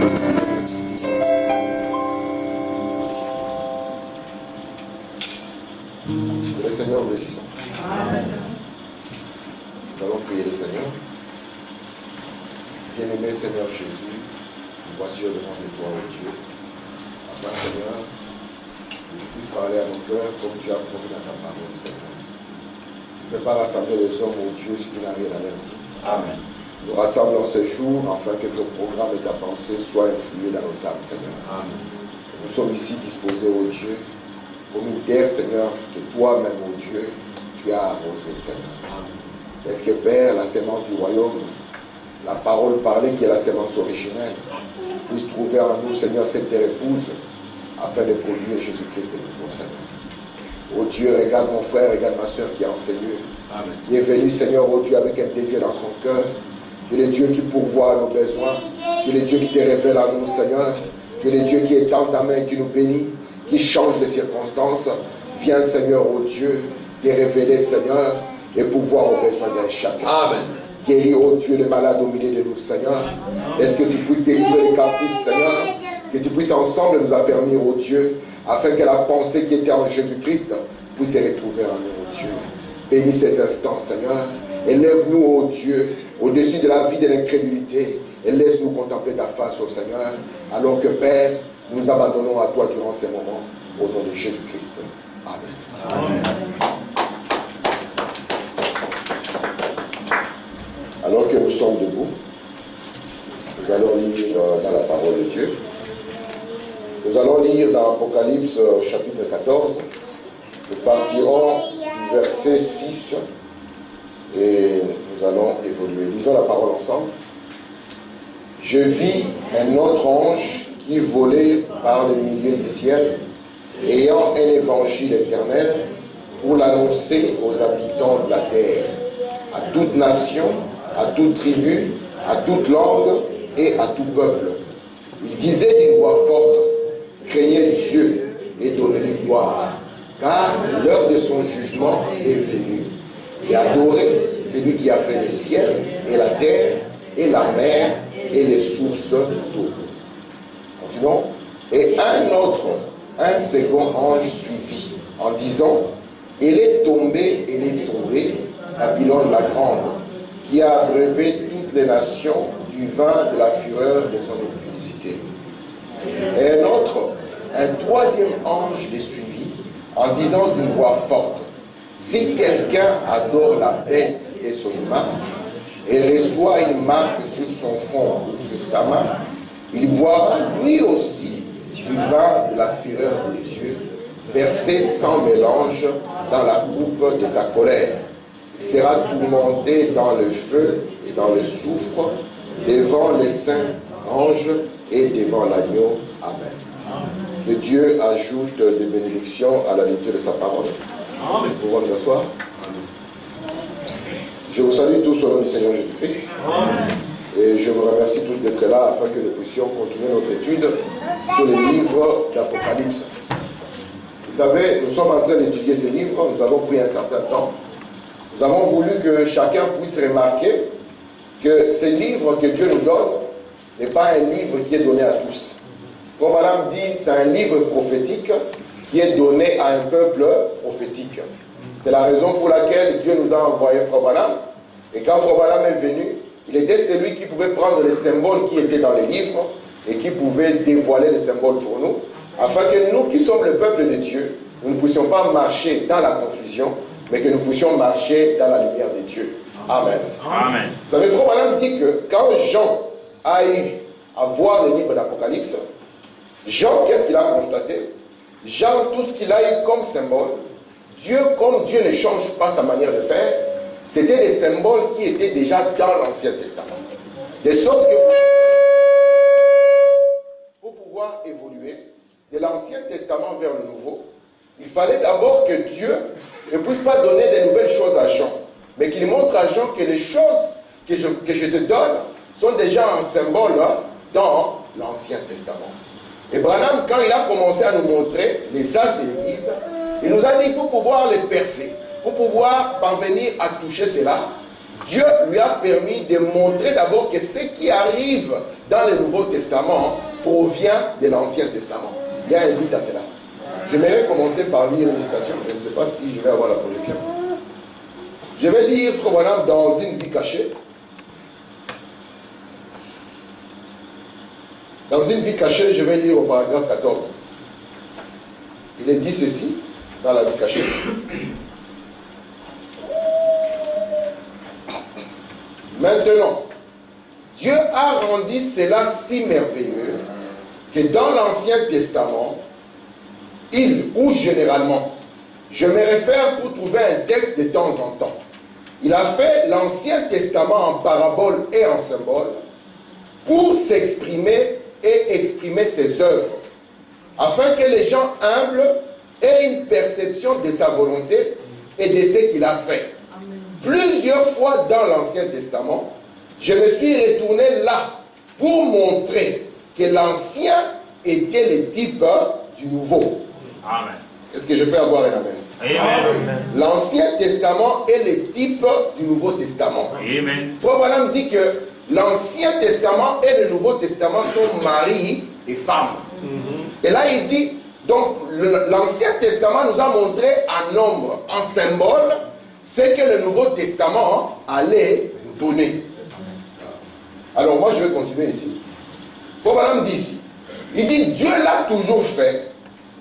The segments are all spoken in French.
Le Seigneur bénisse. Amen. Nous allons prier le Seigneur. Bien-aimé Seigneur Jésus, nous voici au-devant de toi, ô Dieu. Afin, Seigneur, que tu puisses parler à nos cœurs comme tu as promis dans ta parole, Seigneur. Tu ne peux pas rassembler les hommes, ô Dieu, si tu n'as rien à leur dire. Amen. Nous rassemblons ce jour afin que ton programme et ta pensée soient influés dans nos âmes, Seigneur. Amen. Nous sommes ici disposés, ô Dieu, comme une terre, Seigneur, que toi-même, ô Dieu, tu as arrosé, Seigneur. Amen. Est-ce que, Père, la sémence du royaume, la parole parlée qui est la sémence originelle, puisse trouver en nous, Seigneur, cette terre épouse, afin de produire Jésus-Christ de nouveau, Seigneur. Ô Dieu, regarde mon frère, regarde ma soeur qui est enseignée, qui est venu, Seigneur, ô Dieu, avec un désir dans son cœur. Tu es le Dieu qui pourvoit à nos besoins. Tu es le Dieu qui te révèle à nous, Seigneur. Tu es le Dieu qui étend ta main, qui nous bénit, qui change les circonstances. Viens, Seigneur, ô Dieu, te révéler, Seigneur, et pouvoir aux besoins d'un chacun. Amen. Guéris, ô Dieu, les malades au milieu de nous, Seigneur. Est-ce que tu puisses délivrer les captifs, Seigneur? Que tu puisses ensemble nous affermir, ô Dieu, afin que la pensée qui était en Jésus-Christ puisse se retrouver en nous, ô Dieu. Bénis ces instants, Seigneur. Élève-nous, ô Dieu, au-dessus de la vie de l'incrédulité. Et laisse-nous contempler ta face, ô Seigneur. Alors que, Père, nous abandonnons à toi durant ces moments. Au nom de Jésus-Christ. Amen. Amen. Alors que nous sommes debout, nous allons lire dans la parole de Dieu. Nous allons lire dans Apocalypse chapitre 14. Nous partirons du verset 6 et nous allons évoluer. Lisons la parole ensemble. Je vis un autre ange qui volait par le milieu du ciel, ayant un évangile éternel pour l'annoncer aux habitants de la terre, à toute nation, à toute tribu, à toute langue et à tout peuple. Il disait d'une voix forte, craignez Dieu et donnez-lui gloire, car l'heure de son jugement est venue. Et adorez celui qui a fait le ciel et la terre et la mer et les sources d'eau. Continuons. Et un second ange suivit en disant, elle est tombée, Babylone la grande, qui a abreuvé toutes les nations du vin de la fureur de son impudicité. Et un troisième ange les suivit en disant d'une voix forte, si quelqu'un adore la bête et son image, et reçoit une marque sur son front ou sur sa main, il boira lui aussi du vin de la fureur de Dieu, versé sans mélange dans la coupe de sa colère. Il sera tourmenté dans le feu et dans le soufre, devant les saints anges et devant l'agneau. Amen. Que Dieu ajoute des bénédictions à la lecture de sa parole. Amen. Nous pouvons nous asseoir. Je vous salue tous au nom du Seigneur Jésus-Christ. Et je vous remercie tous d'être là afin que nous puissions continuer notre étude sur le livre d'Apocalypse. Vous savez, nous sommes en train d'étudier ces livres, nous avons pris un certain temps. Nous avons voulu que chacun puisse remarquer que ces livres que Dieu nous donne n'est pas un livre qui est donné à tous. Comme Madame dit, c'est un livre prophétique qui est donné à un peuple prophétique. C'est la raison pour laquelle Dieu nous a envoyé Frère Branham. Et quand Frère Branham est venu, il était celui qui pouvait prendre les symboles qui étaient dans les livres et qui pouvait dévoiler les symboles pour nous, afin que nous qui sommes le peuple de Dieu, nous ne puissions pas marcher dans la confusion, mais que nous puissions marcher dans la lumière de Dieu. Amen. Amen. Vous savez, Frère Branham dit que quand Jean a eu à voir le livre d'Apocalypse, Jean, qu'est-ce qu'il a constaté? Jean, tout ce qu'il a eu comme symbole, Dieu, comme Dieu ne change pas sa manière de faire, c'était des symboles qui étaient déjà dans l'Ancien Testament. De sorte que pour pouvoir évoluer de l'Ancien Testament vers le Nouveau, il fallait d'abord que Dieu ne puisse pas donner de nouvelles choses à Jean, mais qu'il montre à Jean que les choses que je te donne sont déjà un symbole dans l'Ancien Testament. Et Branham, quand il a commencé à nous montrer les âges de l'Église, il nous a dit pour pouvoir les percer, pour pouvoir parvenir à toucher cela, Dieu lui a permis de montrer d'abord que ce qui arrive dans le Nouveau Testament provient de l'Ancien Testament. Il y a un but à cela. J'aimerais commencer par lire une citation. Je ne sais pas si je vais avoir la projection. Je vais lire Frère Branham dans Une vie cachée. Dans Une vie cachée, je vais lire au paragraphe 14. Il est dit ceci dans la vie cachée. Maintenant, Dieu a rendu cela si merveilleux que dans l'Ancien Testament, ou généralement, je me réfère pour trouver un texte de temps en temps. Il a fait l'Ancien Testament en parabole et en symbole pour s'exprimer et exprimer ses œuvres, afin que les gens humbles aient une perception de sa volonté et de ce qu'il a fait. Amen. Plusieurs fois dans l'Ancien Testament, je me suis retourné là pour montrer que l'Ancien était le type du Nouveau. Amen. Est-ce que je peux avoir un amen? Amen. L'Ancien Testament est le type du Nouveau Testament. Amen. Frère Branham dit que l'Ancien Testament et le Nouveau Testament sont mari et femme. Et là il dit, donc l'Ancien Testament nous a montré en nombre, en symbole, ce que le Nouveau Testament allait nous donner. Alors moi je vais continuer ici. Frère Branham dit ici, il dit Dieu l'a toujours fait,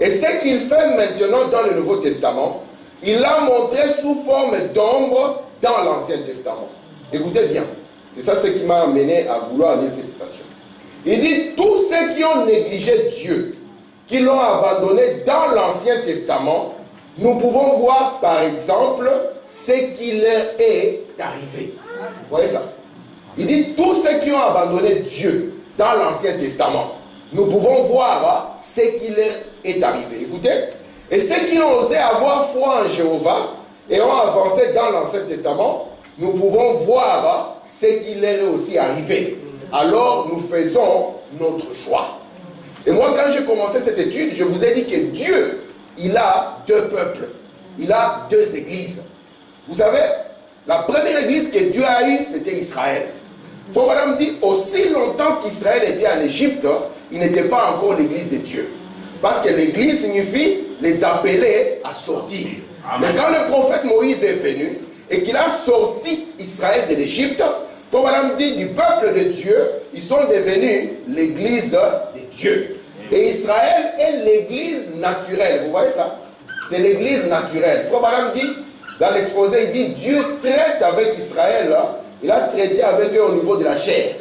et ce qu'il fait maintenant dans le Nouveau Testament, il l'a montré sous forme d'ombre dans l'Ancien Testament. Écoutez bien, c'est ça ce qui m'a amené à vouloir lire cette citation. Il dit, tous ceux qui ont négligé Dieu, qui l'ont abandonné dans l'Ancien Testament, nous pouvons voir par exemple ce qui leur est arrivé. Vous voyez ça? Il dit, tous ceux qui ont abandonné Dieu dans l'Ancien Testament, nous pouvons voir ce qui leur est arrivé. Écoutez, et ceux qui ont osé avoir foi en Jéhovah et ont avancé dans l'Ancien Testament, nous pouvons voir ce qui leur est aussi arrivé. Alors nous faisons notre choix. Et moi, quand j'ai commencé cette étude, je vous ai dit que Dieu, il a deux peuples. Il a deux églises. Vous savez, la première église que Dieu a eue, c'était Israël. Frère Branham dit, aussi longtemps qu'Israël était en Égypte, il n'était pas encore l'église de Dieu. Parce que l'église signifie les appeler à sortir. Amen. Mais quand le prophète Moïse est venu et qu'il a sorti Israël de l'Égypte, Frère Branham dit, du peuple de Dieu, ils sont devenus l'église de Dieu. Et Israël est l'église naturelle. Vous voyez ça? C'est l'église naturelle. Frère Branham dit, dans l'exposé, il dit, Dieu traite avec Israël. Il a traité avec eux au niveau de la chair.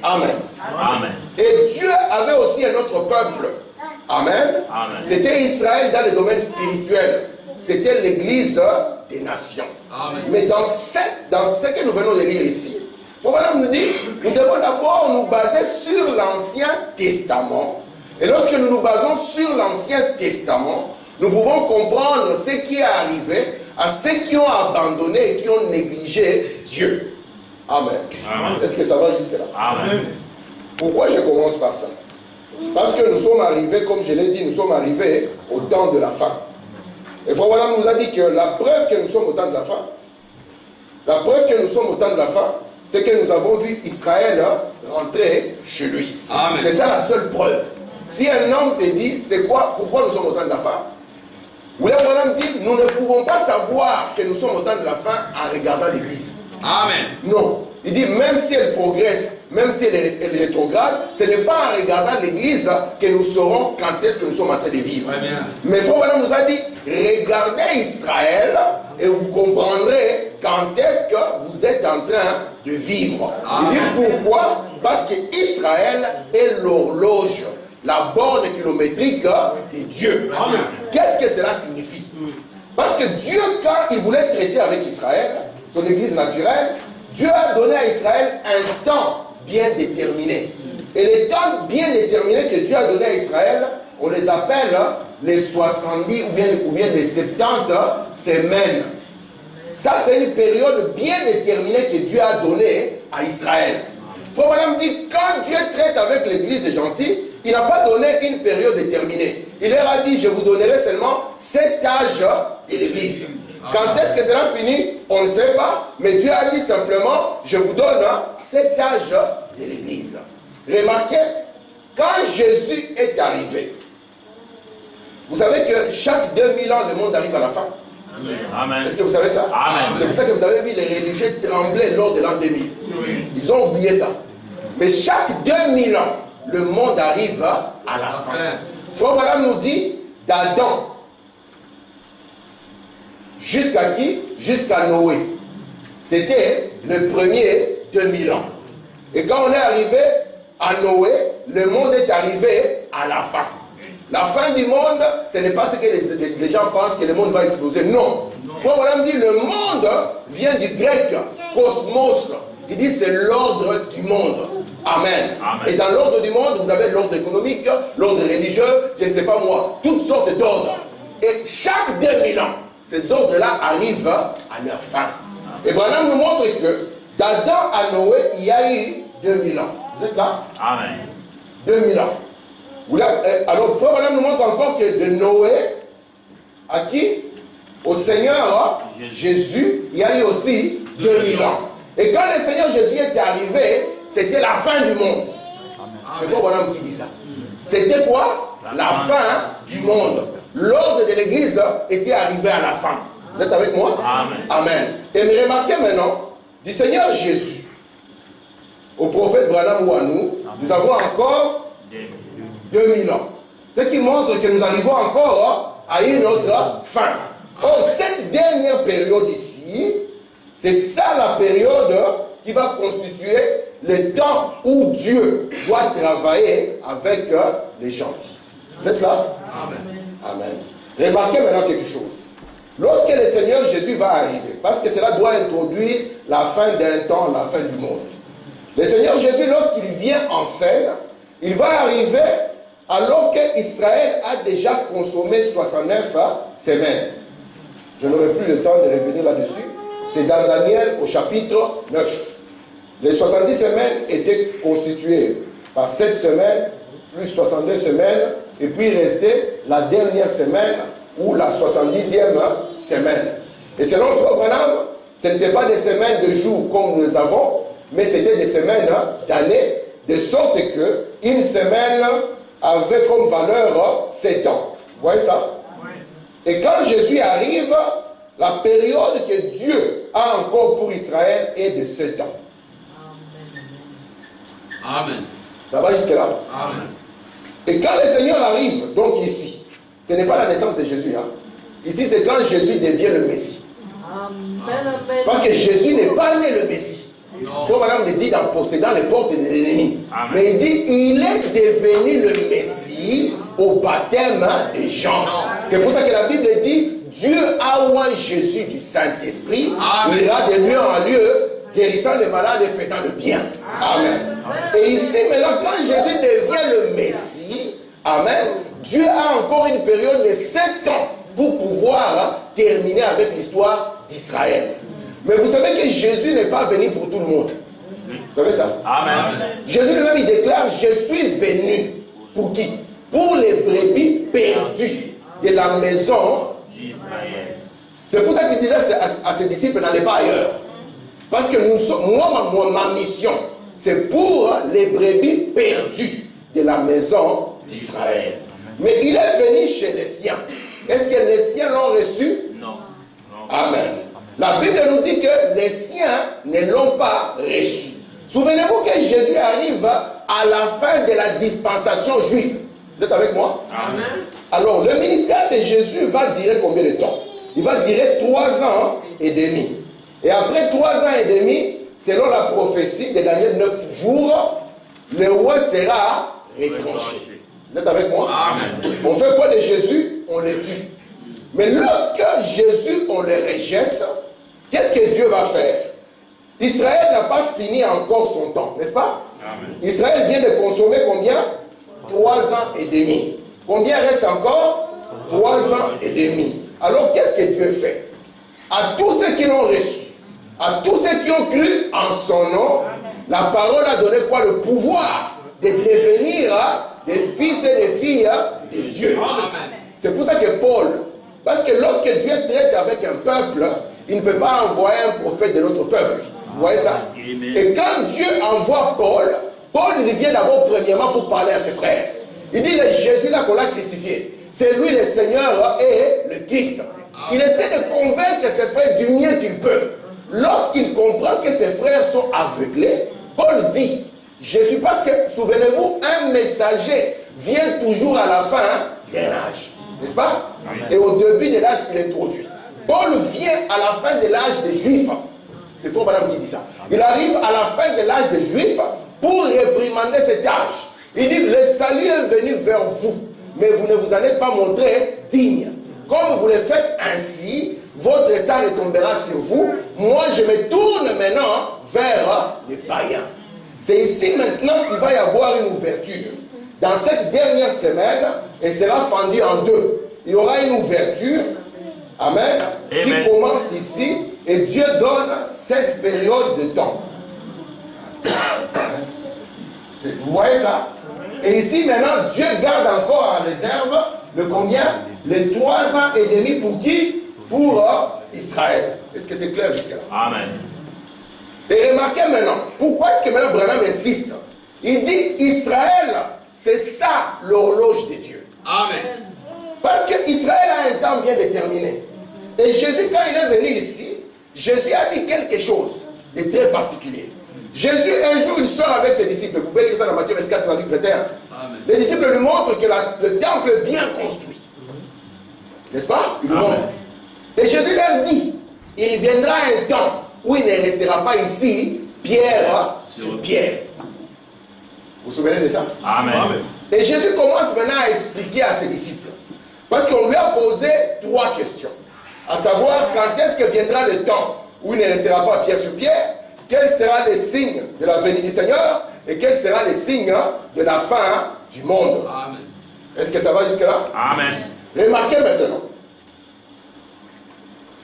Amen. Amen. Et Dieu avait aussi un autre peuple. Amen. Amen. C'était Israël dans le domaine spirituel. C'était l'église des nations. Amen. Mais dans ce que nous venons de lire ici, Frère nous dit, nous devons d'abord nous baser sur l'Ancien Testament. Et lorsque nous nous basons sur l'Ancien Testament, nous pouvons comprendre ce qui est arrivé à ceux qui ont abandonné et qui ont négligé Dieu. Amen. Amen. Est-ce que ça va jusque-là? Amen. Pourquoi je commence par ça? Parce que nous sommes arrivés, comme je l'ai dit, nous sommes arrivés au temps de la fin. Et voilà, nous a dit que la preuve que nous sommes au temps de la fin, c'est que nous avons vu Israël rentrer chez lui. C'est ça la seule preuve. Si un homme te dit, c'est quoi, pourquoi nous sommes au temps de la fin? William Branham dit, nous ne pouvons pas savoir que nous sommes au temps de la fin en regardant l'église. Amen. Non. Il dit, même si elle progresse, même si elle rétrograde, ce n'est pas en regardant l'église que nous saurons quand est-ce que nous sommes en train de vivre. Mais Frère Branham nous a dit, regardez Israël et vous comprendrez quand est-ce que vous êtes en train de vivre. Amen. Il dit pourquoi? Parce que Israël est l'horloge, la borne kilométrique de Dieu. Qu'est-ce que cela signifie? Parce que Dieu, quand il voulait traiter avec Israël, son église naturelle, Dieu a donné à Israël un temps bien déterminé. Et les temps bien déterminés que Dieu a donné à Israël, on les appelle les 70 ou bien les 70 semaines. Ça, c'est une période bien déterminée que Dieu a donnée à Israël. Frère Branham dit, quand Dieu traite avec l'église des gentils, il n'a pas donné une période déterminée. Il leur a dit, je vous donnerai seulement cet âge de l'église. Quand est-ce que cela finit? On ne sait pas. Mais Dieu a dit simplement, je vous donne cet âge de l'Église. Remarquez, quand Jésus est arrivé, vous savez que chaque 2000 ans, le monde arrive à la fin. Amen. Est-ce que vous savez ça? Amen. C'est pour ça que vous avez vu les religieux trembler lors de l'an 2000. Ils ont oublié ça. Mais chaque 2000 ans, le monde arrive à la fin. Frère Branham nous dit, d'Adam jusqu'à qui? Jusqu'à Noé. C'était le premier 2000 ans. Et quand on est arrivé à Noé, le monde est arrivé à la fin. La fin du monde, ce n'est pas ce que les gens pensent que le monde va exploser. Non. Frère Branham dit, le monde vient du grec cosmos. Il dit, c'est l'ordre du monde. Amen. Amen. Et dans l'ordre du monde, vous avez l'ordre économique, l'ordre religieux, je ne sais pas moi, toutes sortes d'ordres. Et chaque 2000 ans, ces ordres-là arrivent à leur fin. Et Branham nous montre que d'Adam à Noé, il y a eu 2000 ans. Vous êtes là? Amen. 2000 ans. Alors, Frère Branham nous montre encore que de Noé à qui? Au Seigneur Jésus, il y a eu aussi 2000 ans. Et quand le Seigneur Jésus est arrivé, c'était la fin du monde. C'est Frère Branham qui dit ça. C'était quoi? La fin du monde. L'ordre de l'Église était arrivé à la fin. Vous êtes avec moi? Amen. Amen. Et me remarquez maintenant, du Seigneur Jésus au prophète Branham ou à nous, nous avons encore 2000 ans. Ce qui montre que nous arrivons encore à une autre fin. Or, cette dernière période ici, c'est ça la période qui va constituer le temps où Dieu doit travailler avec les gentils. Vous êtes là? Amen. Amen. Remarquez maintenant quelque chose. Lorsque le Seigneur Jésus va arriver, parce que cela doit introduire la fin d'un temps, la fin du monde. Le Seigneur Jésus, lorsqu'il vient en scène, il va arriver alors qu'Israël a déjà consommé 69 semaines. Je n'aurai plus le temps de revenir là-dessus. C'est dans Daniel au chapitre 9. Les 70 semaines étaient constituées par 7 semaines, plus 62 semaines, et puis restait la dernière semaine, ou la 70e semaine. Et selon Frère Branham, ce n'était pas des semaines de jours comme nous les avons, mais c'était des semaines d'années, de sorte que une semaine avait comme valeur 7 ans. Vous voyez ça? Oui. Et quand Jésus arrive, la période que Dieu a encore pour Israël est de 7 ans. Amen. Ça va jusque-là? Amen. Et quand le Seigneur arrive, donc ici, ce n'est pas la naissance de Jésus. Hein. Ici, c'est quand Jésus devient le Messie. Amen. Parce que Jésus n'est pas né le Messie. Frère Branham le dit dans possédant les portes de l'ennemi. Mais il dit, il est devenu le Messie au baptême de Jean. C'est pour ça que la Bible dit, Dieu a oint Jésus du Saint-Esprit. Il ira de lieu en lieu, guérissant les malades et faisant le bien. Amen. Et ici, maintenant, quand Jésus devient le Messie, amen, Dieu a encore une période de 7 ans pour pouvoir terminer avec l'histoire d'Israël. Mais vous savez que Jésus n'est pas venu pour tout le monde. Vous savez ça? Amen. Jésus lui-même, il déclare, je suis venu pour qui? Pour les brebis perdues de la maison d'Israël. C'est pour ça qu'il disait à ses disciples, n'allez pas ailleurs. Parce que ma mission, c'est pour les brebis perdues de la maison d'Israël. Mais il est venu chez les siens. Est-ce que les siens l'ont reçu? Non. Amen. La Bible nous dit que les siens ne l'ont pas reçu. Souvenez-vous que Jésus arrive à la fin de la dispensation juive. Vous êtes avec moi? Amen. Alors, le ministère de Jésus va durer combien de temps? Il va durer 3 ans et demi. Et après 3 ans et demi, selon la prophétie de Daniel 9 jours, le roi sera retranché. Vous êtes avec moi? Amen. On fait quoi de Jésus? On le tue. Mais lorsque Jésus, on le rejette, qu'est-ce que Dieu va faire? Israël n'a pas fini encore son temps, n'est-ce pas? Amen. Israël vient de consommer combien? 3 ans et demi. Combien reste encore? 3 ans et demi. Alors qu'est-ce que Dieu fait? À tous ceux qui l'ont reçu, à tous ceux qui ont cru en son nom, la parole a donné quoi? Le pouvoir de devenir des fils et des filles de Dieu. C'est pour ça que Paul, Parce que lorsque Dieu traite avec un peuple, il ne peut pas envoyer un prophète de notre peuple. Vous voyez ça? Et quand Dieu envoie Paul, Paul il vient d'abord premièrement pour parler à ses frères. Il dit, le Jésus là qu'on l'a crucifié, c'est lui le Seigneur et le Christ. Il essaie de convaincre ses frères du mieux qu'il peut. Lorsqu'il comprend que ses frères sont aveuglés, Paul dit, Jésus, parce que, souvenez-vous, un messager vient toujours à la fin d'un âge. N'est-ce pas? Et au début de l'âge qu'il introduit. Paul vient à la fin de l'âge des Juifs. C'est faux, madame, qui dit ça. Il arrive à la fin de l'âge des Juifs pour réprimander cet âge. Il dit, le salut est venu vers vous, mais vous ne vous en êtes pas montré digne. Comme vous le faites ainsi, votre sang retombera sur vous. Moi, je me tourne maintenant vers les païens. C'est ici maintenant qu'il va y avoir une ouverture. Dans cette dernière semaine, elle sera fendue en deux. Il y aura une ouverture, amen, qui commence ici, et Dieu donne cette période de temps. Vous voyez ça? Et ici maintenant, Dieu garde encore en réserve le combien? Les 3 ans et demi pour qui? Pour Israël. Est-ce que c'est clair jusqu'à là? Amen. Et remarquez maintenant, pourquoi est-ce que maintenant Branham insiste? Il dit Israël, c'est ça l'horloge de Dieu. Amen. Parce qu'Israël a un temps bien déterminé. Et Jésus, quand il est venu ici, Jésus a dit quelque chose de très particulier. Jésus, un jour, il sort avec ses disciples. Vous pouvez lire ça dans Matthieu 24, dans Luc 21. Amen. Les disciples lui montrent que le temple est bien construit. N'est-ce pas? Il lui montre. Et Jésus leur dit, il viendra un temps où il ne restera pas ici, pierre sur pierre. Vous vous souvenez de ça? Amen. Et Jésus commence maintenant à expliquer à ses disciples. Parce qu'on lui a posé 3 questions. À savoir, quand est-ce que viendra le temps où il ne restera pas pierre sur pierre? Quel sera le signe de la venue du Seigneur? Et quel sera le signe de la fin du monde? Amen. Est-ce que ça va jusque-là? Amen. Remarquez maintenant.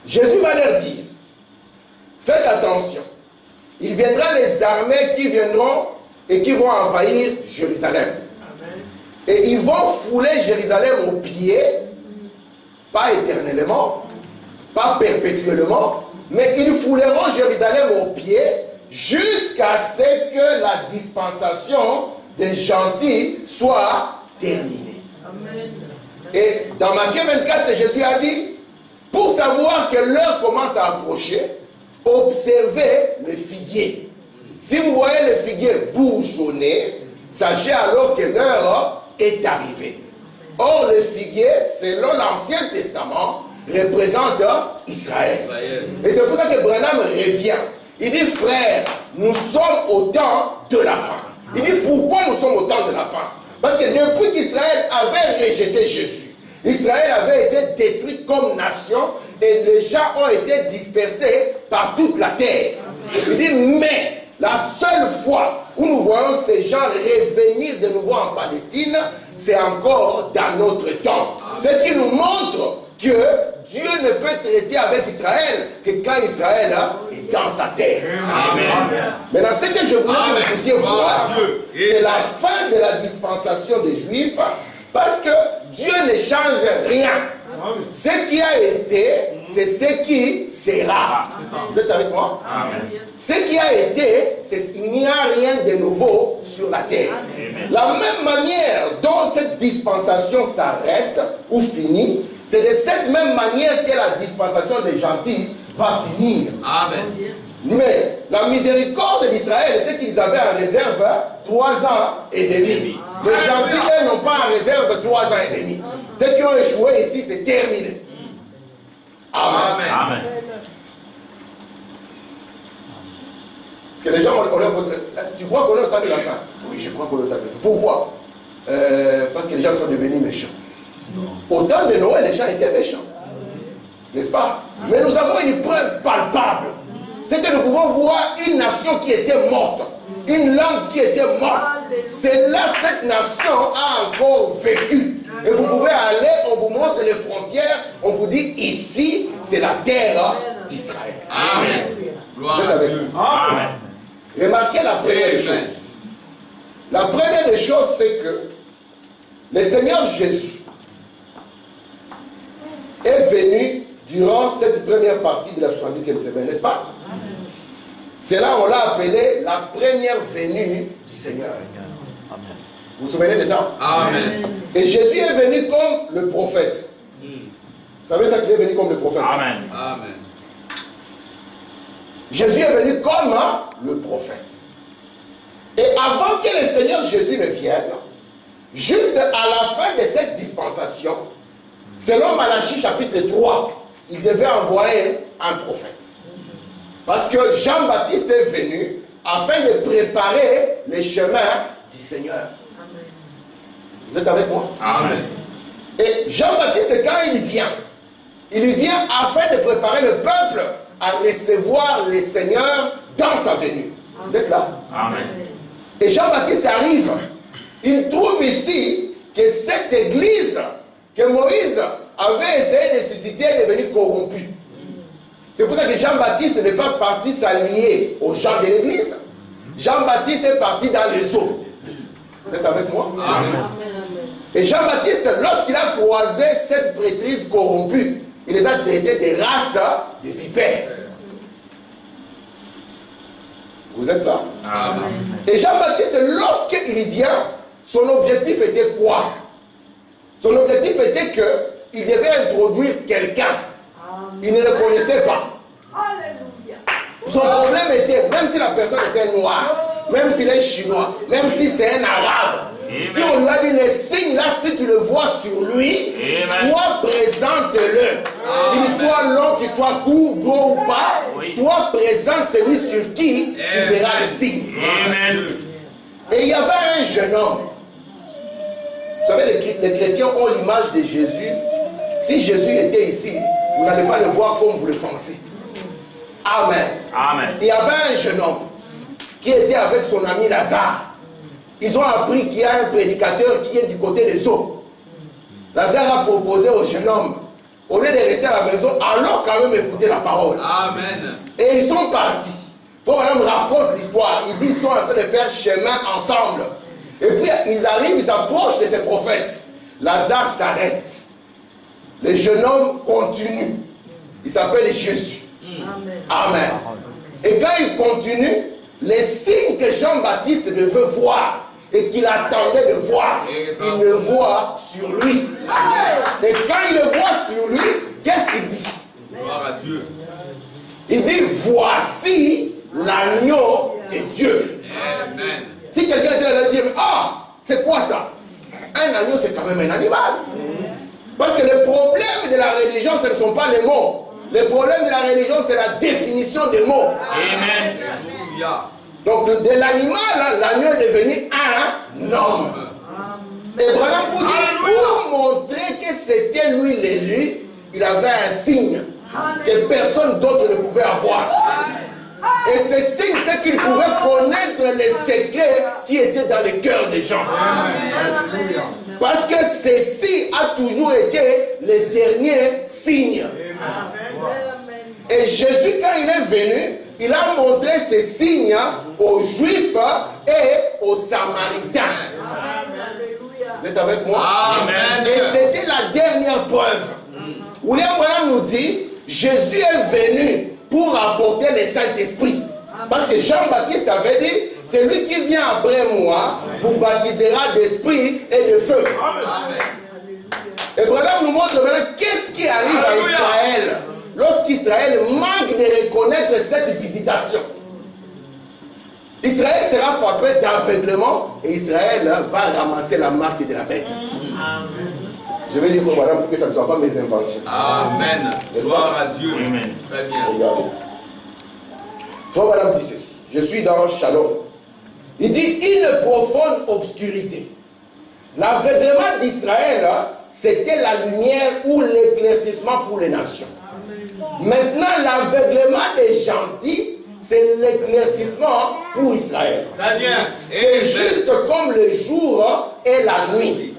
Jésus va leur dire, faites attention. Il viendra les armées qui viendront et qui vont envahir Jérusalem. Amen. Et ils vont fouler Jérusalem aux pieds, pas éternellement, pas perpétuellement, mais ils fouleront Jérusalem aux pieds jusqu'à ce que la dispensation des gentils soit terminée. Amen. Et dans Matthieu 24, Jésus a dit, pour savoir que l'heure commence à approcher, observez le figuier. Si vous voyez le figuier bourgeonner, sachez alors que l'heure est arrivée. Or, le figuier, selon l'Ancien Testament, représente Israël. Et c'est pour ça que Branham revient. Il dit, frère, nous sommes au temps de la fin. Il dit, pourquoi nous sommes au temps de la fin? Parce que depuis qu'Israël avait rejeté Jésus, Israël avait été détruit comme nation et les gens ont été dispersés par toute la terre. Il dit, mais la seule fois où nous voyons ces gens revenir de nouveau en Palestine, c'est encore dans notre temps. Ce qui nous montre que Dieu ne peut traiter avec Israël que quand Israël est dans sa terre. Amen. Maintenant, ce que je voulais que vous puissiez voir, c'est la fin de la dispensation des Juifs, parce que Dieu ne change rien. Amen. Ce qui a été, c'est ce qui sera. Vous êtes avec moi? Amen. Ce qui a été, il n'y a rien de nouveau sur la terre. Amen. La même manière dont cette dispensation s'arrête ou finit, c'est de cette même manière que la dispensation des gentils va finir. Amen. Mais la miséricorde d'Israël, c'est qu'ils avaient en réserve 3 ans et demi. Les gentils, eux, n'ont pas en réserve 3 ans et demi. Ceux qui ont échoué ici, c'est terminé. Amen. Amen. Parce que les gens, on leur pose, tu crois qu'on est au temps de la fin? Oui, je crois qu'on est au temps de la fin. Pourquoi? Parce que les gens sont devenus méchants. Au temps de Noël, les gens étaient méchants. N'est-ce pas? Mais nous avons une preuve palpable. C'est que nous pouvons voir une nation qui était morte. Une langue qui était morte. C'est là cette nation a encore vécu. Et vous pouvez aller, on vous montre les frontières, on vous dit ici, c'est la terre d'Israël. Amen. Vous êtes avec nous? Amen. Remarquez la première des choses. La première des choses, c'est que le Seigneur Jésus est venu durant cette première partie de la 70e semaine, n'est-ce pas? C'est là on l'a appelé la première venue du Seigneur. Vous vous souvenez de ça? Amen. Et Jésus est venu comme le prophète. Vous savez ça qu'il est venu comme le prophète? Amen. Amen. Jésus est venu comme le prophète. Et avant que le Seigneur Jésus ne vienne, juste à la fin de cette dispensation, selon Malachie chapitre 3, il devait envoyer un prophète. Parce que Jean-Baptiste est venu afin de préparer les chemins du Seigneur. Vous êtes avec moi? Amen. Et Jean-Baptiste, quand il vient afin de préparer le peuple à recevoir le Seigneur dans sa venue. Vous êtes là? Amen. Et Jean-Baptiste arrive. Il trouve ici que cette église que Moïse avait essayé de susciter est devenue corrompue. C'est pour ça que Jean-Baptiste n'est pas parti s'allier aux gens de l'église. Jean-Baptiste est parti dans les eaux. Vous êtes avec moi? Amen. Et Jean-Baptiste, lorsqu'il a croisé cette prêtrise corrompue, il les a traités de races de vipères. Vous êtes là? Amen. Et Jean-Baptiste, lorsqu'il vient, son objectif était quoi? Son objectif était qu'il devait introduire quelqu'un. Il ne le connaissait pas. Son problème était, même si la personne était noire, même s'il est chinois, même si c'est un arabe, si on lui a dit les signes là, si tu le vois sur lui, toi présente-le. Qu'il soit long, qu'il soit court, gros ou pas, toi présente celui sur qui tu verras les signes. Amen. Et il y avait un jeune homme. Vous savez, les chrétiens ont l'image de Jésus. Si Jésus était ici, vous n'allez pas le voir comme vous le pensez. Amen. Amen. Il y avait un jeune homme qui était avec son ami Lazare. Ils ont appris qu'il y a un prédicateur qui est du côté des eaux. Lazare a proposé au jeune homme, au lieu de rester à la maison, alors quand même écouter la parole. Amen. Et ils sont partis. Faut me raconte l'histoire. Ils disent qu'ils sont en train de faire chemin ensemble. Et puis ils arrivent, ils s'approchent de ces prophètes. Lazare s'arrête. Le jeune homme continue. Il s'appelle Jésus. Amen. Et quand il continue, les signes que Jean-Baptiste devait voir et qu'il attendait de voir, il le voit sur lui. Et quand il le voit sur lui, qu'est-ce qu'il dit? Gloire à Dieu. Il dit, voici l'agneau de Dieu. Amen. Si quelqu'un était là, il dire, ah, c'est quoi ça? Un agneau, c'est quand même un animal. Parce que le problème de la religion, ce ne sont pas les mots. Le problème de la religion, c'est la définition des mots. Amen. Alléluia. Donc, de l'animal, l'agneau est devenu un homme. Et voilà pour montrer que c'était lui l'élu, il avait un signe que personne d'autre ne pouvait avoir. Et ce signe, c'est qu'il pouvait connaître les secrets qui étaient dans les cœurs des gens. Parce que ceci a toujours été le dernier signe. Et Jésus, quand il est venu, il a montré ces signes aux Juifs et aux Samaritains. Vous êtes avec moi? Amen. Et c'était la dernière preuve. William Branham nous dit, Jésus est venu pour apporter le Saint-Esprit. Parce que Jean-Baptiste avait dit, celui qui vient après moi vous baptisera d'esprit et de feu. Et Branham nous montre maintenant qu'est-ce qui arrive à Israël lorsqu'Israël manque de reconnaître cette visitation. Israël sera frappé d'aveuglement et Israël va ramasser la marque de la bête. Je vais dire pour madame pour que ça ne soit pas mes inventions. Amen. Gloire à Dieu. Amen. Très bien. Regardez. Frère madame dit ceci. Je suis dans Shalom. Il dit une profonde obscurité. L'aveuglement d'Israël, c'était la lumière ou l'éclaircissement pour les nations. Maintenant, l'aveuglement des gentils, c'est l'éclaircissement pour Israël. Très bien. C'est juste comme le jour et la nuit.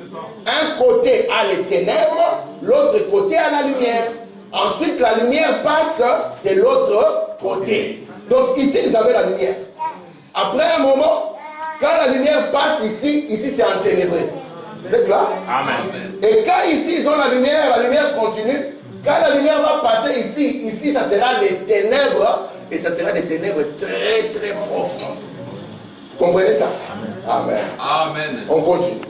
Un côté a les ténèbres, l'autre côté a la lumière. Ensuite, la lumière passe de l'autre côté. Donc ici, vous avez la lumière. Après un moment, quand la lumière passe ici c'est enténébré. Vous êtes là? Amen. Et quand ici, ils ont la lumière continue. Quand la lumière va passer ici ça sera les ténèbres, et ça sera des ténèbres très très profondes. Vous comprenez ça? Amen. Amen. On continue.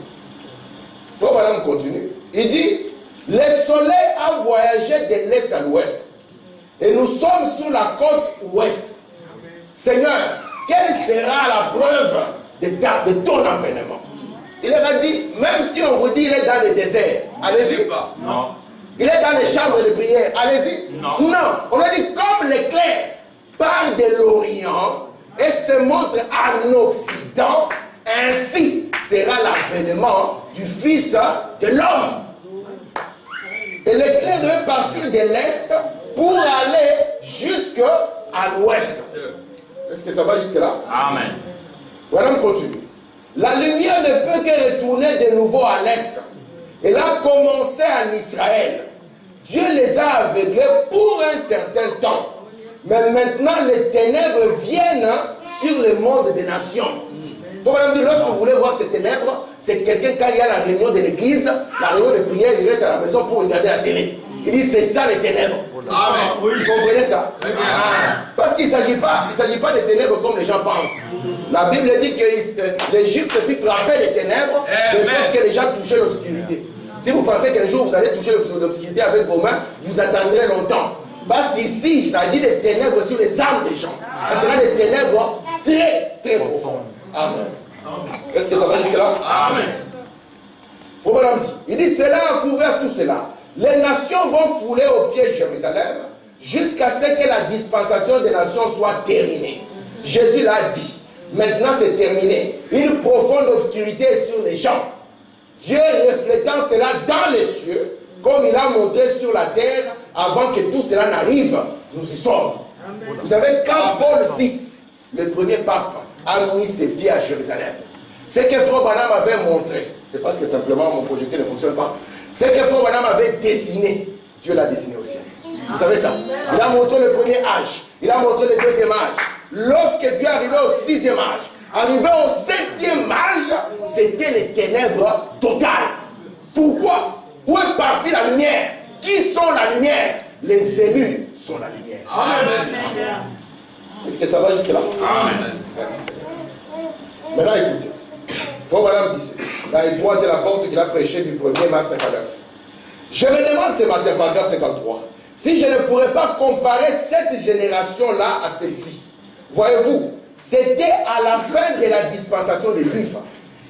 Frère Branham continue. Il dit, le soleil a voyagé de l'est à l'ouest. Et nous sommes sur la côte ouest. Seigneur, quelle sera la preuve de ton avènement? Il leur a dit, même si on vous dit il est dans le désert, allez-y. Non. Il est dans les chambres de prière, allez-y. Non. Non. On a dit, comme l'éclair part de l'Orient et se montre en Occident, ainsi sera l'avènement du Fils de l'homme. Et l'éclair devait partir de l'Est pour aller jusqu'à l'Ouest. Est-ce que ça va jusque-là? Amen. Voilà, on continue. La lumière ne peut que retourner de nouveau à l'Est. Elle a commencé en Israël. Dieu les a aveuglés pour un certain temps. Mais maintenant, les ténèbres viennent sur le monde des nations. Faut même dire, lorsque vous voulez voir ces ténèbres, c'est quelqu'un, quand il y a la réunion de l'église, la réunion de prière, il reste à la maison pour regarder la télé. Il dit, c'est ça les ténèbres. Amen. Vous comprenez ça? Parce qu'il ne s'agit pas de ténèbres comme les gens pensent. La Bible dit que l'Égypte se fit frapper les ténèbres, de sorte que les gens touchaient l'obscurité. Si vous pensez qu'un jour vous allez toucher l'obscurité avec vos mains, vous attendrez longtemps. Parce qu'ici, il s'agit des ténèbres sur les âmes des gens. Ce sera des ténèbres très, très profondes. Amen. Est-ce que ça va jusque-là? Amen. Faut pas dire. Il dit, cela a couvert tout cela. Les nations vont fouler au pied de Jérusalem jusqu'à ce que la dispensation des nations soit terminée. Jésus l'a dit. Maintenant c'est terminé. Une profonde obscurité est sur les gens. Dieu reflétant cela dans les cieux, comme il a montré sur la terre avant que tout cela n'arrive, nous y sommes. Amen. Vous savez, quand Paul VI, le premier pape, a mis ses pieds à Jérusalem, c'est que Frère Branham avait montré, c'est parce que simplement mon projecteur ne fonctionne pas, c'est que Frère Branham avait dessiné, Dieu l'a dessiné au ciel. Vous savez ça? Il a montré le premier âge, il a montré le deuxième âge. Lorsque Dieu arrivait au sixième âge, arrivé au septième âge, c'était les ténèbres totales. Pourquoi? Où est partie la lumière? Qui sont la lumière? Les élus sont la lumière. Amen. Est-ce que ça va jusque là? Amen. Merci Seigneur. Maintenant écoutez. Frère Branham disait, dans les droits de la porte qu'il a prêché du 1er mars 59. Je me demande ce matin, paragraphe 53, si je ne pourrais pas comparer cette génération-là à celle-ci. Voyez-vous, c'était à la fin de la dispensation des Juifs.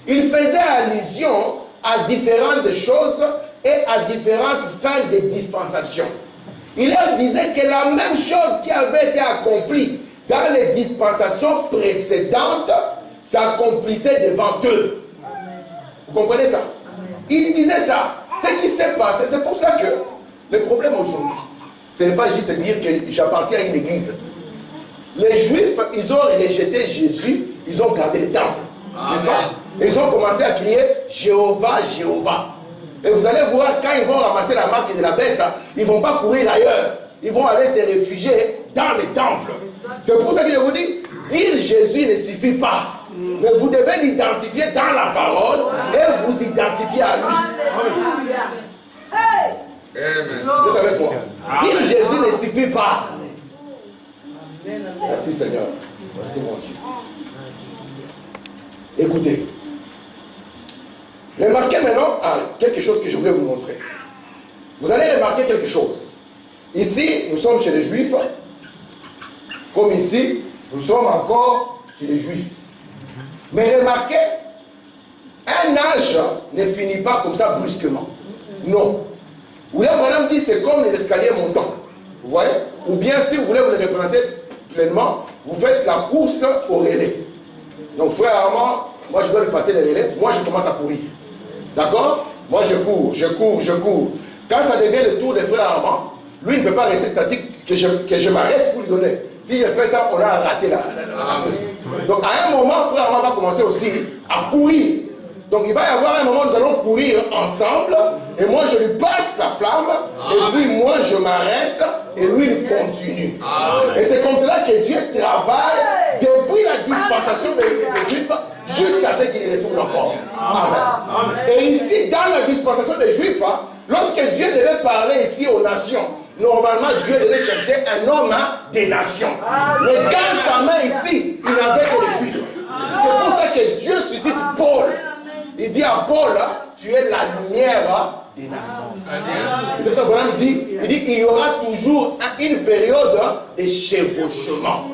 Il faisait allusion à différentes choses et à différentes fins de dispensation. Il leur disait que la même chose qui avait été accomplie dans les dispensations précédentes s'accomplissait devant eux. Vous comprenez ça? Il disait ça. Ce qui s'est passé, c'est pour cela que le problème aujourd'hui, ce n'est pas juste de dire que j'appartiens à une église. Les Juifs, ils ont rejeté Jésus, ils ont gardé le temple. N'est-ce pas? Et ils ont commencé à crier Jéhovah, Jéhovah. Et vous allez voir, quand ils vont ramasser la marque de la bête, ils ne vont pas courir ailleurs. Ils vont aller se réfugier dans le temple. C'est pour ça que je vous dis, dire Jésus ne suffit pas. Mais vous devez l'identifier dans la parole et vous identifier à lui. Amen. Vous êtes avec moi? Dire Jésus ne suffit pas. Merci Seigneur. Merci mon Dieu. Écoutez. Remarquez maintenant quelque chose que je voulais vous montrer. Vous allez remarquer quelque chose. Ici, nous sommes chez les Juifs. Comme ici, nous sommes encore chez les Juifs. Mais remarquez, un âge ne finit pas comme ça brusquement. Non. William Branham dit c'est comme les escaliers montants. Vous voyez? Ou bien si vous voulez vous les représenter pleinement, vous faites la course au relais. Donc frère Armand, moi je dois lui passer les relais, moi je commence à courir. D'accord? Moi je cours, je cours, je cours. Quand ça devient le tour des frères Armand, lui il ne peut pas rester statique, que je m'arrête pour lui donner. Si je fais ça, on a raté la course. Donc à un moment, frère Armand va commencer aussi à courir. Donc il va y avoir un moment où nous allons courir ensemble, et moi je lui passe la flamme, et puis moi je m'arrête, et lui il continue. Et c'est comme cela que Dieu travaille depuis la dispensation des Juifs jusqu'à ce qu'il retourne encore. Amen. Et ici, dans la dispensation des Juifs, lorsque Dieu devait parler ici aux nations, normalement Dieu devait chercher un homme des nations. Mais dans sa main ici, il n'avait que les Juifs. C'est pour ça que Dieu suscite Paul. Il dit à Paul, tu es la lumière des nations. C'est ce que Branham dit. Il dit qu'il y aura toujours une période de chevauchement.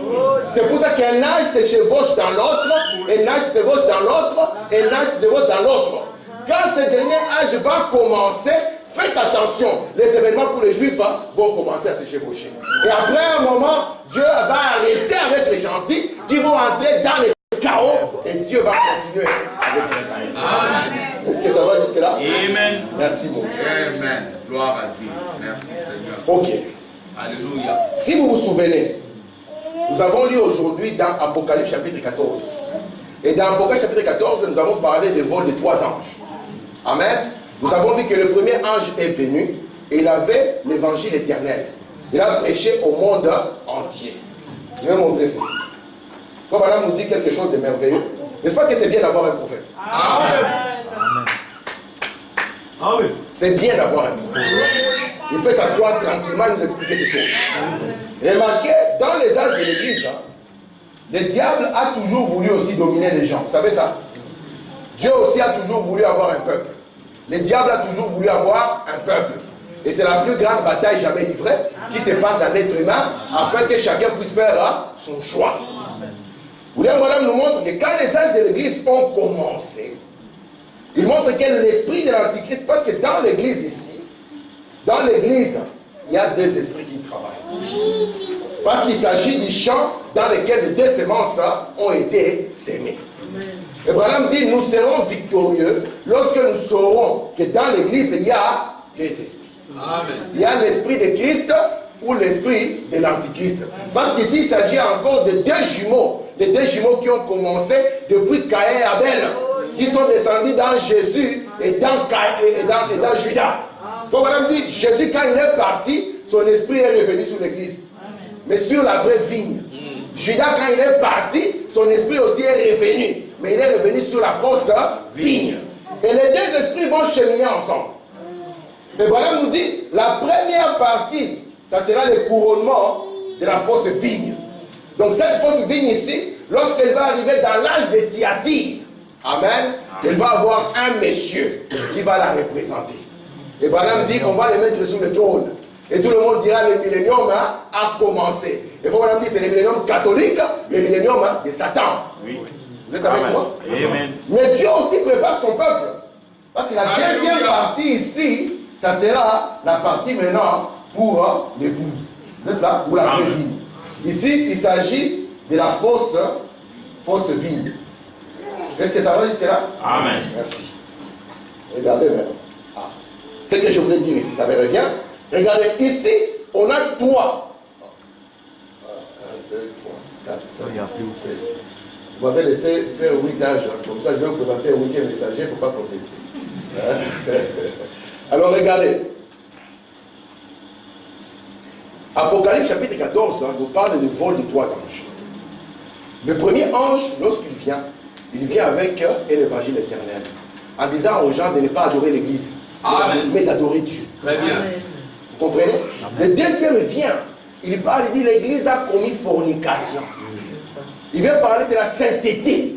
C'est pour ça qu'un âge se chevauche dans l'autre, un âge se chevauche dans l'autre, un âge se chevauche dans l'autre. Quand ce dernier âge va commencer, faites attention, les événements pour les Juifs vont commencer à se chevaucher. Et après un moment, Dieu va arrêter avec les gentils qui vont entrer dans les chaos et Dieu va continuer avec Israël. Amen. Est-ce que ça va jusque-là? Amen. Merci mon Dieu. Amen. Gloire à Dieu. Merci Seigneur. Ok. Alléluia. Si vous vous souvenez, nous avons lu aujourd'hui dans Apocalypse chapitre 14. Et dans Apocalypse chapitre 14, nous avons parlé du vol des 3 anges. Amen. Nous avons vu que le premier ange est venu et il avait l'évangile éternel. Il a prêché au monde entier. Je vais montrer ceci. Quand madame nous dit quelque chose de merveilleux, n'est-ce pas que c'est bien d'avoir un prophète? Amen. Amen. C'est bien d'avoir un prophète. Il peut s'asseoir tranquillement et nous expliquer ces choses. Remarquez, dans les âges de l'église, le diable a toujours voulu aussi dominer les gens. Vous savez ça? Dieu aussi a toujours voulu avoir un peuple. Le diable a toujours voulu avoir un peuple. Et c'est la plus grande bataille jamais livrée qui se passe dans l'être humain afin que chacun puisse faire son choix. William Branham nous montre que quand les âges de l'église ont commencé, il montre que l'esprit de l'antichrist, parce que dans l'église ici, dans l'église, il y a 2 esprits qui travaillent. Parce qu'il s'agit du champ dans lequel les 2 semences ont été sémées. Et Branham dit, nous serons victorieux lorsque nous saurons que dans l'église, il y a 2 esprits. Amen. Il y a l'esprit de Christ ou l'esprit de l'antichrist. Parce qu'ici, il s'agit encore de 2 jumeaux. Les 2 jumeaux qui ont commencé depuis Caïn et Abel, qui sont descendus dans Jésus et dans Judas. Donc, Madame dit, Jésus, quand il est parti, son esprit est revenu sur l'église. Mais sur la vraie vigne. Judas, quand il est parti, son esprit aussi est revenu. Mais il est revenu sur la fausse vigne. Et les 2 esprits vont cheminer ensemble. Mais Branham nous dit, la première partie, ça sera le couronnement de la fausse vigne. Donc cette fausse vigne ici, lorsqu'elle va arriver dans l'âge de Thyatire, amen, elle va avoir un monsieur qui va la représenter. Et Branham dit qu'on va le mettre sur le trône. Et tout le monde dira le millénium a commencé. Et Branham dit c'est le millénium catholique, le millénium de Satan. Oui. Vous êtes avec moi? Amen. Mais Dieu aussi prépare son peuple. Parce que la deuxième partie ici, ça sera la partie maintenant pour l'épouse. Vous êtes là? Pour la vraie vigne. Ici, il s'agit de la fausse vigne. Est-ce que ça va jusque-là? Amen. Merci. Regardez maintenant. Ce que je voulais dire ici, ça me revient. Regardez, ici, on a 3. 1, 2, 3, 4, 5, 6, 7. Vous m'avez laissé faire 8 âges. Comme ça, je vais vous présenter un 8e messager, il ne faut pas protester. Alors, regardez. Apocalypse chapitre 14 nous parle du vol des 3 anges. Le premier ange, lorsqu'il vient avec un évangile éternel, en disant aux gens de ne pas adorer l'église, mais d'adorer Dieu. Très bien. Vous comprenez? Le deuxième vient, il parle, il dit l'église a commis fornication. Il vient parler de la sainteté.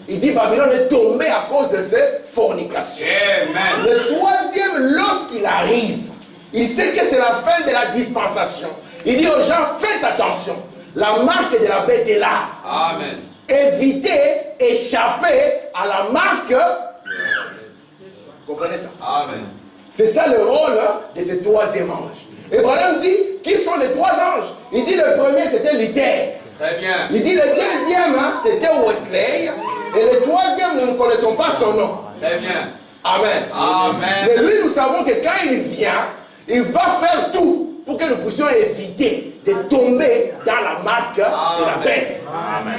Il dit Babylone est tombée à cause de ces fornications. Amen. Le troisième, lorsqu'il arrive, il sait que c'est la fin de la dispensation. Il dit aux gens, faites attention. La marque de la bête est là. Amen. Évitez, échappez à la marque. Vous comprenez ça? Amen. C'est ça le rôle de ce troisième ange. Et Branham dit, qui sont les 3 anges? Il dit le premier c'était Luther. Très bien. Il dit le deuxième c'était Wesley. Et le troisième, nous ne connaissons pas son nom. Très bien. Amen. Amen. Mais lui, nous savons que quand il vient, il va faire tout pour que nous puissions éviter de tomber dans la marque de la bête. Amen.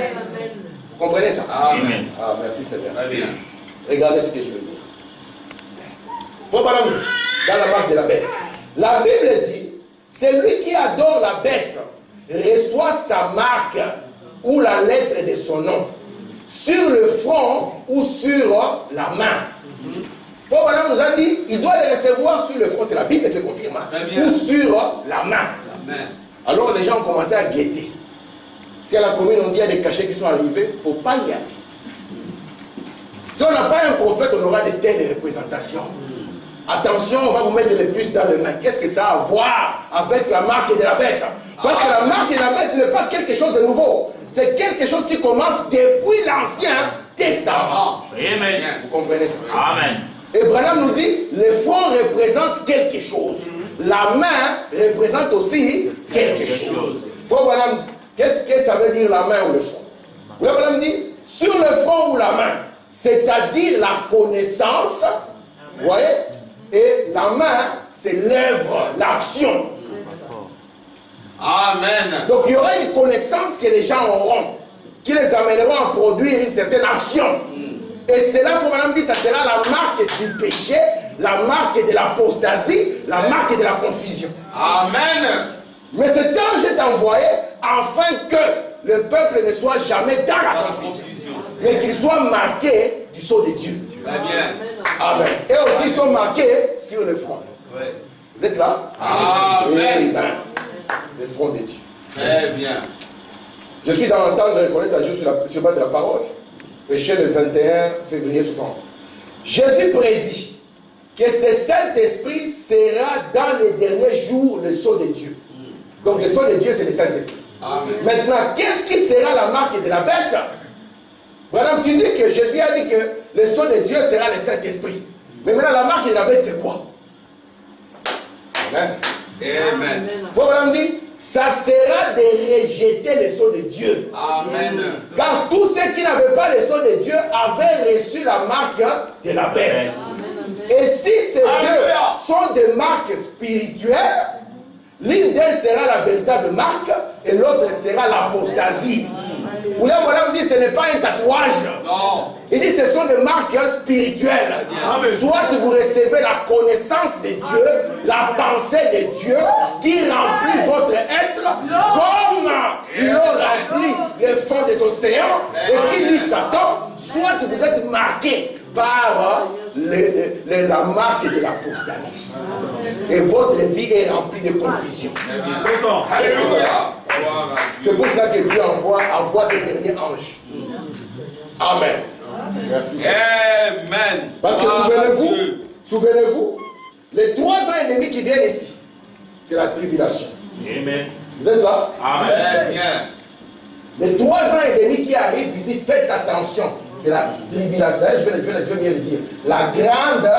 Vous comprenez ça? Amen. Ah, merci Seigneur. Très bien. Regardez ce que je veux dire. Faut pas nous dans la marque de la bête. La Bible dit, celui qui adore la bête reçoit sa marque ou la lettre de son nom sur le front ou sur la main. Faut pas Branham nous a dit, il doit les recevoir sur le front, c'est la Bible qui le confirme, ou sur la main. Amen. Alors les gens ont commencé à guetter. Si à la commune on dit qu'il y a des cachets qui sont arrivés, il ne faut pas y aller. Si on n'a pas un prophète, on aura des telles représentations. Attention, on va vous mettre les puces dans les mains. Qu'est-ce que ça a à voir avec la marque de la bête? Parce que la marque de la bête n'est pas quelque chose de nouveau. C'est quelque chose qui commence depuis l'Ancien Testament. Amen. Vous comprenez ça? Amen. Et Branham nous dit, le front représente quelque chose. La main représente aussi quelque chose. Frère Branham, qu'est-ce que ça veut dire la main ou le front? Frère Branham dit, sur le front ou la main, c'est-à-dire la connaissance, vous voyez, et la main, c'est l'œuvre, l'action. Amen. Donc il y aura une connaissance que les gens auront, qui les amèneront à produire une certaine action. Et c'est là, frère Branham dit, ça sera la marque du péché, la marque de l'apostasie, la marque de la confusion. Amen. Mais cet ange est envoyé afin que le peuple ne soit jamais dans la confusion, mais qu'il soit marqué du sceau de Dieu. Très bien. Amen. Et aussi ils sont marqués sur le front. Oui. Vous êtes là? Amen. Amen. Le front de Dieu. Très bien. Je suis dans l'entente de reconnaître à Dieu sur base de la parole. Prêché le 21 février 60. Jésus prédit que ce Saint-Esprit sera dans les derniers jours le sceau de Dieu. Donc le sceau de Dieu, c'est le Saint-Esprit. Amen. Maintenant, qu'est-ce qui sera la marque de la bête? Madame, tu dis que Jésus a dit que le sceau de Dieu sera le Saint-Esprit. Mais maintenant, la marque de la bête, c'est quoi? Amen. Amen. Faut Madame dire, ça sera de rejeter le sceau de Dieu. Amen. Car tous ceux qui n'avaient pas le sceau de Dieu avaient reçu la marque de la bête. Et si ces deux sont des marques spirituelles, l'une d'elles sera la véritable marque et l'autre sera l'apostasie. Ou là, madame dit, ce n'est pas un tatouage. Non. Il dit, ce sont des marques spirituelles. Soit vous recevez la connaissance de Dieu, la pensée de Dieu, qui remplit votre être, comme il a rempli les fonds des océans, et qui dit Satan, soit vous êtes marqué par la marque de l'apostasie. Et votre vie est remplie de confusion. Alléluia. C'est pour cela que Dieu envoie ce dernier ange. Amen. Merci. Amen. Parce que souvenez-vous, les 3 ans et demi qui viennent ici, c'est la tribulation. Amen. Vous êtes là? Amen. Très bien. Les 3 ans et demi qui arrivent ici, faites attention. C'est la tribulation. Je vais bien le dire. La grande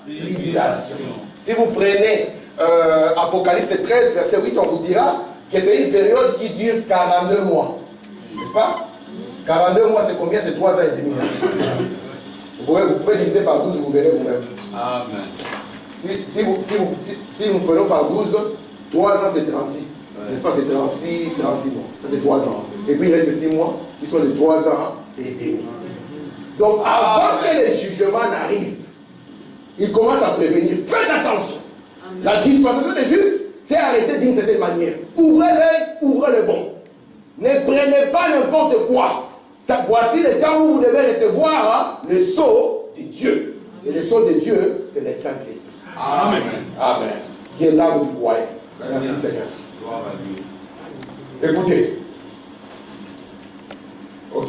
tribulation. Si vous prenez Apocalypse 13, verset 8, on vous dira que c'est une période qui dure 42 mois. N'est-ce pas? 42 mois, c'est combien? C'est 3 ans et demi. Vous pouvez diviser par 12, vous verrez vous-même. Amen. Si nous prenons par 12, 3 ans c'est 36. N'est-ce pas? C'est 36 mois. Ça c'est 3 ans. Et puis il reste 6 mois qui sont les 3 ans et demi. Donc avant que les jugements n'arrivent, il commence à prévenir. Faites attention. La dispensation des justes, c'est arrêté d'une certaine manière. Ouvrez l'œil, ouvrez le bon. Ne prenez pas n'importe quoi. Voici le temps où vous devez recevoir le sceau de Dieu. Et le sceau de Dieu, c'est le Saint-Esprit. Amen. Amen. Qui est l'âme du croyant. Merci Seigneur. Gloire à Dieu. Écoutez. Ok.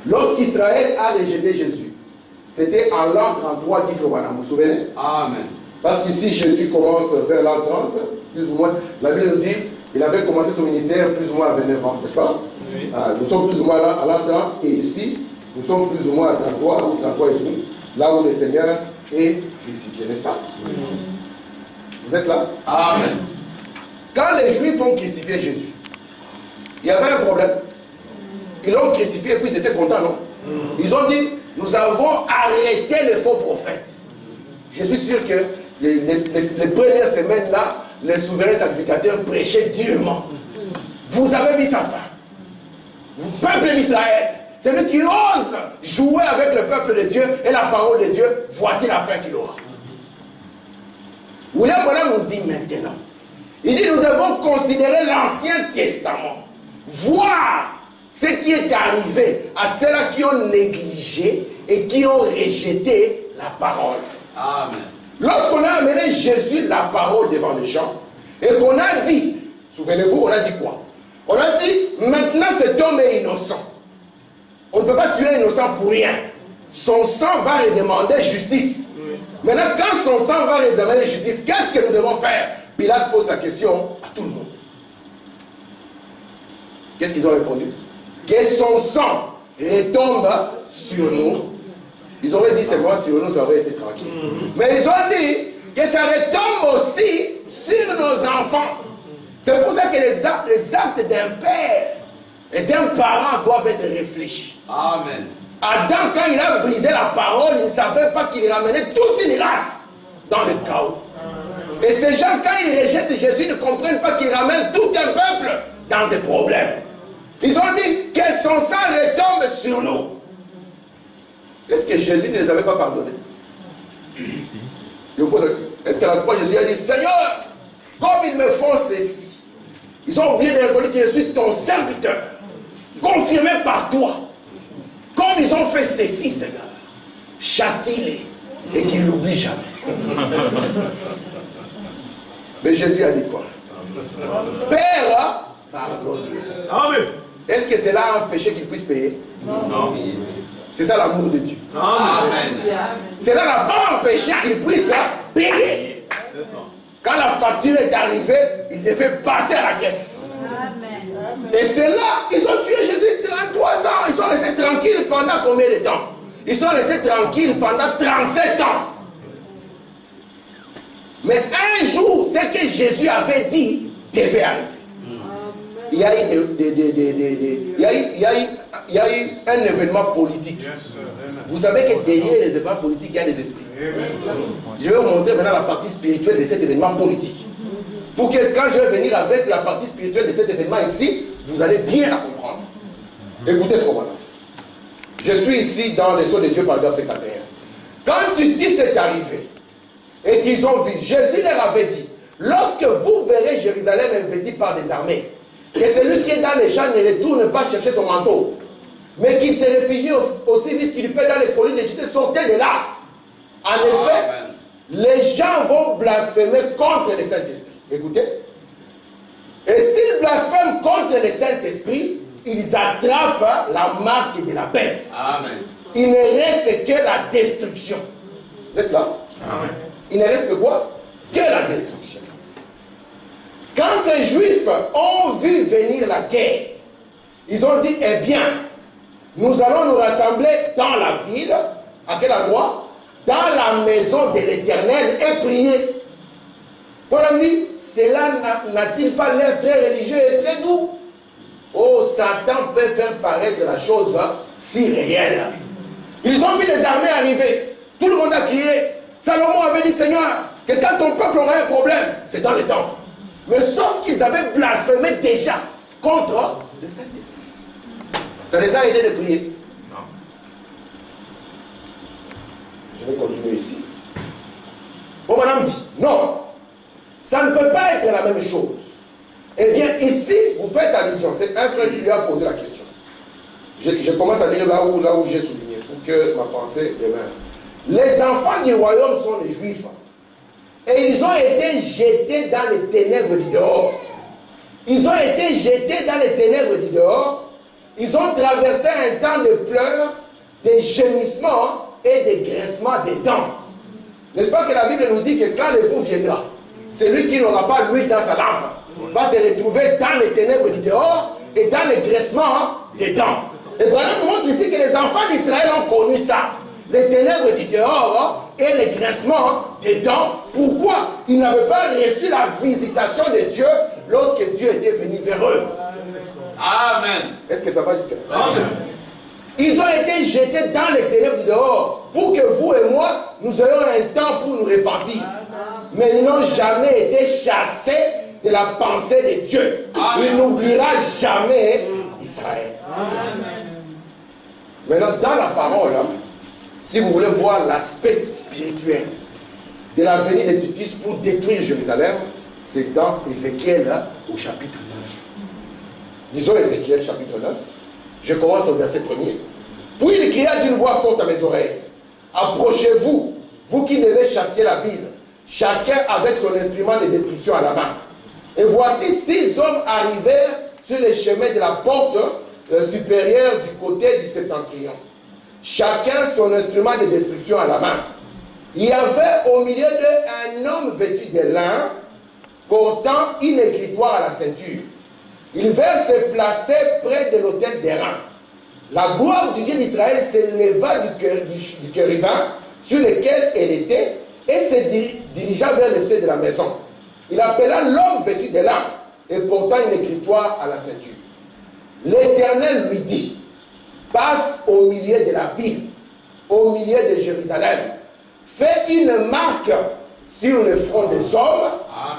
Lorsqu'Israël a rejeté Jésus, c'était en l'an 33 qu'il faut voir. Vous vous souvenez? Amen. Parce qu'ici, Jésus commence vers l'an 30, plus ou moins. La Bible nous dit qu'il avait commencé son ministère plus ou moins à 29 ans, n'est-ce pas? Oui. Nous sommes plus ou moins à l'an 30, et ici, nous sommes plus ou moins à 33 ou 33 et demi, là où le Seigneur est crucifié, n'est-ce pas? Vous êtes là? Amen. Quand les Juifs ont crucifié Jésus, il y avait un problème. Ils l'ont crucifié et puis ils étaient contents, non? Ils ont dit, nous avons arrêté les faux prophètes. Je suis sûr que les premières semaines-là, les souverains sacrificateurs prêchaient durement. Vous avez vu sa fin. Vous, peuple d'Israël, celui qui ose jouer avec le peuple de Dieu et la parole de Dieu, voici la fin qu'il aura. William Branham nous dit maintenant, il dit nous devons considérer l'Ancien Testament, voir ce qui est arrivé à ceux-là qui ont négligé et qui ont rejeté la parole. Amen. Lorsqu'on a amené Jésus la parole devant les gens, et qu'on a dit, souvenez-vous, on a dit quoi? On a dit, maintenant cet homme est innocent. On ne peut pas tuer un innocent pour rien. Son sang va redemander justice. Maintenant, quand son sang va redemander justice, qu'est-ce que nous devons faire? Pilate pose la question à tout le monde. Qu'est-ce qu'ils ont répondu? Que son sang retombe sur nous. Ils auraient dit c'est moi sur nous, ça aurait été tranquille. Mais ils ont dit que ça retombe aussi sur nos enfants. C'est pour ça que les actes d'un père et d'un parent doivent être réfléchis. Amen. Adam, quand il a brisé la parole, il ne savait pas qu'il ramenait toute une race dans le chaos. Et ces gens, quand ils rejettent Jésus, ne comprennent pas qu'il ramène tout un peuple dans des problèmes. Ils ont dit que son sang retombe sur nous. Est-ce que Jésus ne les avait pas pardonnés? Est-ce qu'à la croix, Jésus a dit, Seigneur, comme ils me font ceci, ils ont oublié de reconnaître que je suis ton serviteur, confirmé par toi. Comme ils ont fait ceci, Seigneur, châtie-les et qu'ils ne l'oublient jamais. Mais Jésus a dit quoi? Père, pardonne-lui. Amen. Est-ce que c'est là un péché qu'il puisse payer? Non. C'est ça l'amour de Dieu. Amen. C'est là n'a pas un péché qu'il puisse payer. Quand la facture est arrivée, il devait passer à la caisse. Et c'est là, ils ont tué Jésus 33 ans. Ils sont restés tranquilles pendant combien de temps? Ils sont restés tranquilles pendant 37 ans. Mais un jour, ce que Jésus avait dit devait arriver. Il y a eu un événement politique. Vous savez que derrière les événements politiques, il y a des esprits. Je vais vous montrer maintenant la partie spirituelle de cet événement politique. Pour que quand je vais venir avec la partie spirituelle de cet événement ici, vous allez bien la comprendre. Écoutez ce moment-là. Je suis ici dans les sceaux de Dieu, paragraphe 51. Quand tu dis c'est arrivé, et qu'ils ont vu, Jésus leur avait dit, lorsque vous verrez Jérusalem investie par des armées, que celui qui est dans les champs ne retourne pas chercher son manteau, mais qu'il se réfugie aussi vite qu'il peut dans les collines et jeter, sortez de là. En effet, les gens vont blasphémer contre le Saint-Esprit. Écoutez. Et s'ils blasphèment contre le Saint-Esprit, ils attrapent la marque de la bête. Amen. Il ne reste que la destruction. Vous êtes là? Amen. Il ne reste que quoi? Que la destruction. Quand ces Juifs ont vu venir la guerre, ils ont dit, eh bien, nous allons nous rassembler dans la ville. À quel endroit? Dans la maison de l'Éternel et prier. Pour lui, cela n'a-t-il pas l'air très religieux et très doux? Oh, Satan peut faire paraître la chose si réelle. Ils ont vu les armées arriver. Tout le monde a crié. Salomon avait dit, Seigneur, que quand ton peuple aura un problème, c'est dans le temple. Mais sauf qu'ils avaient blasphémé déjà contre le Saint-Esprit. Ça les a aidés de prier. Non. Je vais continuer ici. Bon, madame dit, non, ça ne peut pas être la même chose. Eh bien, ici, vous faites allusion. C'est un frère qui lui a posé la question. Je commence à lire là où j'ai souligné, pour que ma pensée demeure. Les enfants du royaume sont les Juifs. Et ils ont été jetés dans les ténèbres du dehors. Ils ont été jetés dans les ténèbres du dehors. Ils ont traversé un temps de pleurs, de gémissements et de graissements des dents. N'est-ce pas que la Bible nous dit que quand l'époux viendra, celui qui n'aura pas l'huile dans sa lampe va se retrouver dans les ténèbres du dehors et dans les graissements des dents. Et Branham nous montre ici que les enfants d'Israël ont connu ça. Les ténèbres du dehors et les grincements des dents. Pourquoi? Ils n'avaient pas reçu la visitation de Dieu lorsque Dieu était venu vers eux. Amen. Est-ce que ça va jusqu'à là? Amen. Ils ont été jetés dans les ténèbres du dehors pour que vous et moi, nous ayons un temps pour nous repentir. Mais ils n'ont jamais été chassés de la pensée de Dieu. Il n'oubliera jamais Israël. Maintenant, dans la parole, si vous voulez voir l'aspect spirituel de la venue de Titus pour détruire Jérusalem, c'est dans Ézéchiel au chapitre 9. Disons Ézéchiel chapitre 9. Je commence au verset 1er. Puis il cria d'une voix forte à mes oreilles. Approchez-vous, vous qui devez châtier la ville, chacun avec son instrument de destruction à la main. Et voici 6 hommes arrivèrent sur les chemins de la porte supérieure du côté du septentrion. Chacun son instrument de destruction à la main. Il y avait au milieu d'eux un homme vêtu de lin, portant une écritoire à la ceinture. Il vint se placer près de l'autel d'airain. La gloire du Dieu d'Israël s'éleva du chérubin sur lequel elle était et se dirigea vers le seuil de la maison. Il appela l'homme vêtu de lin et portant une écritoire à la ceinture. L'Éternel lui dit, passe au milieu de la ville, au milieu de Jérusalem. Fais une marque sur le front des hommes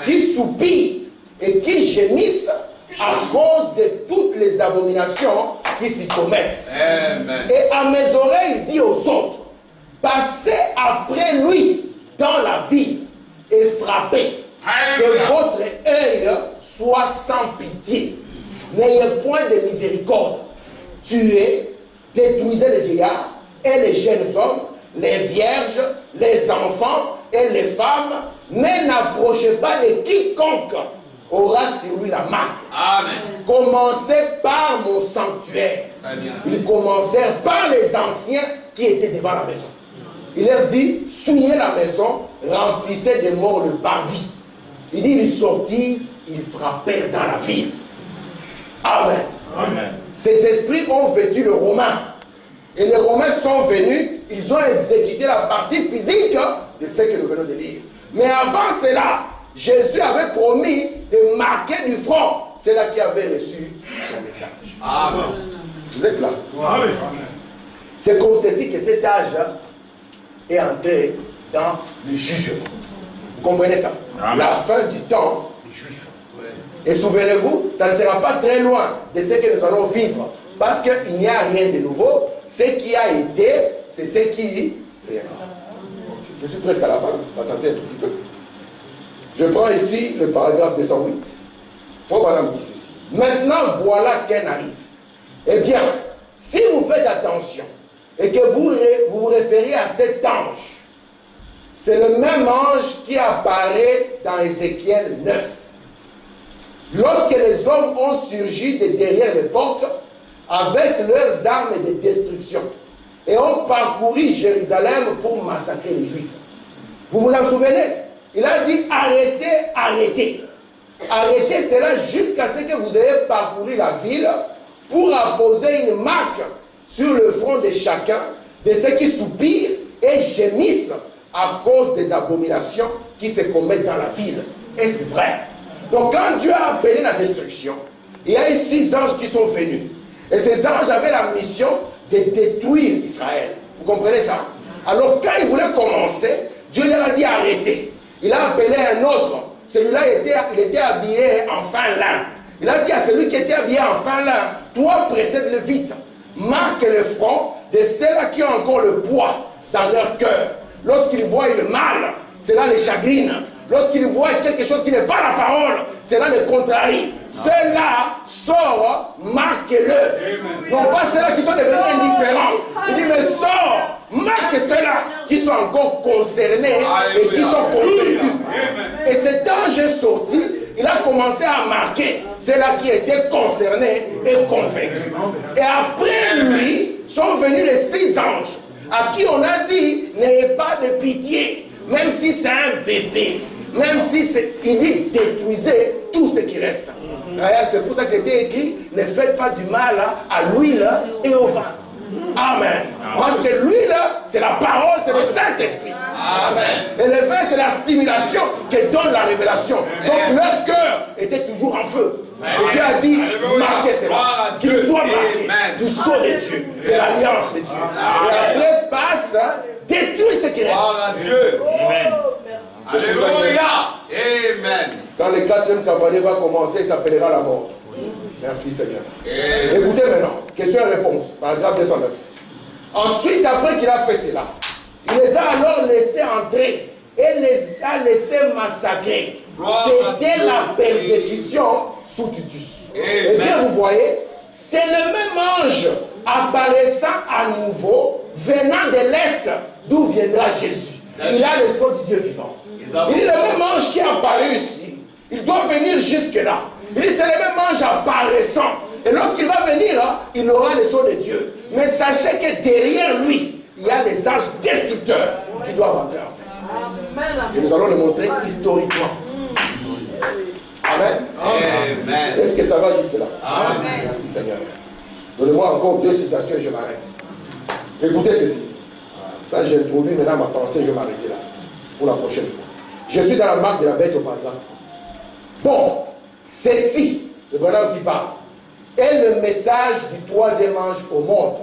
qui soupirent et qui gémissent à cause de toutes les abominations qui s'y commettent. Amen. Et à mes oreilles, dit aux autres, passez après lui dans la ville et frappez. Que votre œil soit sans pitié. N'ayez point de miséricorde. Tuez, détruisez les vieillards et les jeunes hommes, les vierges, les enfants et les femmes, mais n'approchez pas de quiconque aura sur lui la marque. Amen. Commencez par mon sanctuaire. Ils commencèrent par les anciens qui étaient devant la maison. Il leur dit, souillez la maison, remplissez de morts le parvis. Il dit, ils sortirent, ils frappèrent dans la ville. Amen. Amen. Ces esprits ont vêtu le Romain. Et les Romains sont venus, ils ont exécuté la partie physique de ce que nous venons de lire. Mais avant cela, Jésus avait promis de marquer du front ceux-là qui avaient reçu son message. Amen. Vous êtes là? Amen. C'est comme ceci que cet âge est entré dans le jugement. Vous comprenez ça? Amen. La fin du temps des Juifs. Et souvenez-vous, ça ne sera pas très loin de ce que nous allons vivre. Parce qu'il n'y a rien de nouveau. Ce qui a été, c'est ce qui sera. Je suis presque à la fin. Patientez un tout petit peu. Je prends ici le paragraphe 208. Frère Branham dit ceci. Maintenant, voilà qu'elle arrive. Eh bien, si vous faites attention et que vous vous référez à cet ange, c'est le même ange qui apparaît dans Ézéchiel 9. Lorsque les hommes ont surgi de derrière les portes avec leurs armes de destruction et ont parcouru Jérusalem pour massacrer les Juifs. Vous vous en souvenez? Il a dit arrêtez, arrêtez. Arrêtez cela jusqu'à ce que vous ayez parcouru la ville pour apposer une marque sur le front de chacun de ceux qui soupirent et gémissent à cause des abominations qui se commettent dans la ville. Et c'est vrai. Donc quand Dieu a appelé la destruction, il y a eu 6 anges qui sont venus. Et ces anges avaient la mission de détruire Israël. Vous comprenez ça? Alors quand ils voulaient commencer, Dieu leur a dit arrêtez. Il a appelé un autre. Celui-là, il était habillé en fin lin. Il a dit à celui qui était habillé en fin lin, toi précède-le vite. Marque le front de ceux-là qui ont encore le poids dans leur cœur. Lorsqu'ils voient le mal, cela les chagrine. Lorsqu'ils voient quelque chose qui n'est pas la parole, cela les contrarie. Ceux-là sortent, marquez-le. Non pas ceux-là qui sont devenus indifférents. Il dit, mais sors, marque ceux-là qui sont encore concernés et qui sont convaincus. Et cet ange est sorti, il a commencé à marquer ceux-là qui étaient concernés et convaincus. Et après lui, sont venus les 6 anges à qui on a dit, n'ayez pas de pitié, même si c'est un bébé. Même si il dit détruisez tout ce qui reste. C'est pour ça qu'il était écrit, ne faites pas du mal à l'huile et au vin. Amen. Parce que l'huile, c'est la parole, c'est le Saint-Esprit. Amen. Et le vin, c'est la stimulation qui donne la révélation. Donc leur cœur était toujours en feu. Et Dieu a dit, marquez cela. Qu'il soit marqué du sceau de Dieu, de l'alliance de Dieu. Et après passe, détruit ce qui reste. Amen. Alléluia. Amen. Quand le 4e cavalier va commencer, il s'appellera la mort. Merci Seigneur. Écoutez maintenant, question et réponse, paragraphe 209. Ensuite, après qu'il a fait cela, il les a alors laissés entrer et les a laissés massacrer. C'était la persécution sous Titus. Et bien vous voyez, c'est le même ange apparaissant à nouveau, venant de l'Est, d'où viendra Jésus. Il a le son du Dieu vivant. Il dit le même ange qui est apparu ici, il doit venir jusque-là. Il dit c'est le même ange apparaissant. Et lorsqu'il va venir, il aura le son de Dieu. Mais sachez que derrière lui, il y a les anges destructeurs qui doivent entrer en scène. Et nous allons le montrer historiquement. Amen. Amen. Est-ce que ça va jusque-là? Amen. Merci Seigneur. Donnez-moi encore 2 citations et je m'arrête. Écoutez ceci. Ça, j'ai introduit maintenant ma pensée, je vais m'arrêter là. Pour la prochaine fois. Je suis dans la marque de la bête au paragraphe 30. Bon, ceci, le bonhomme qui parle, est le message du 3e ange au monde.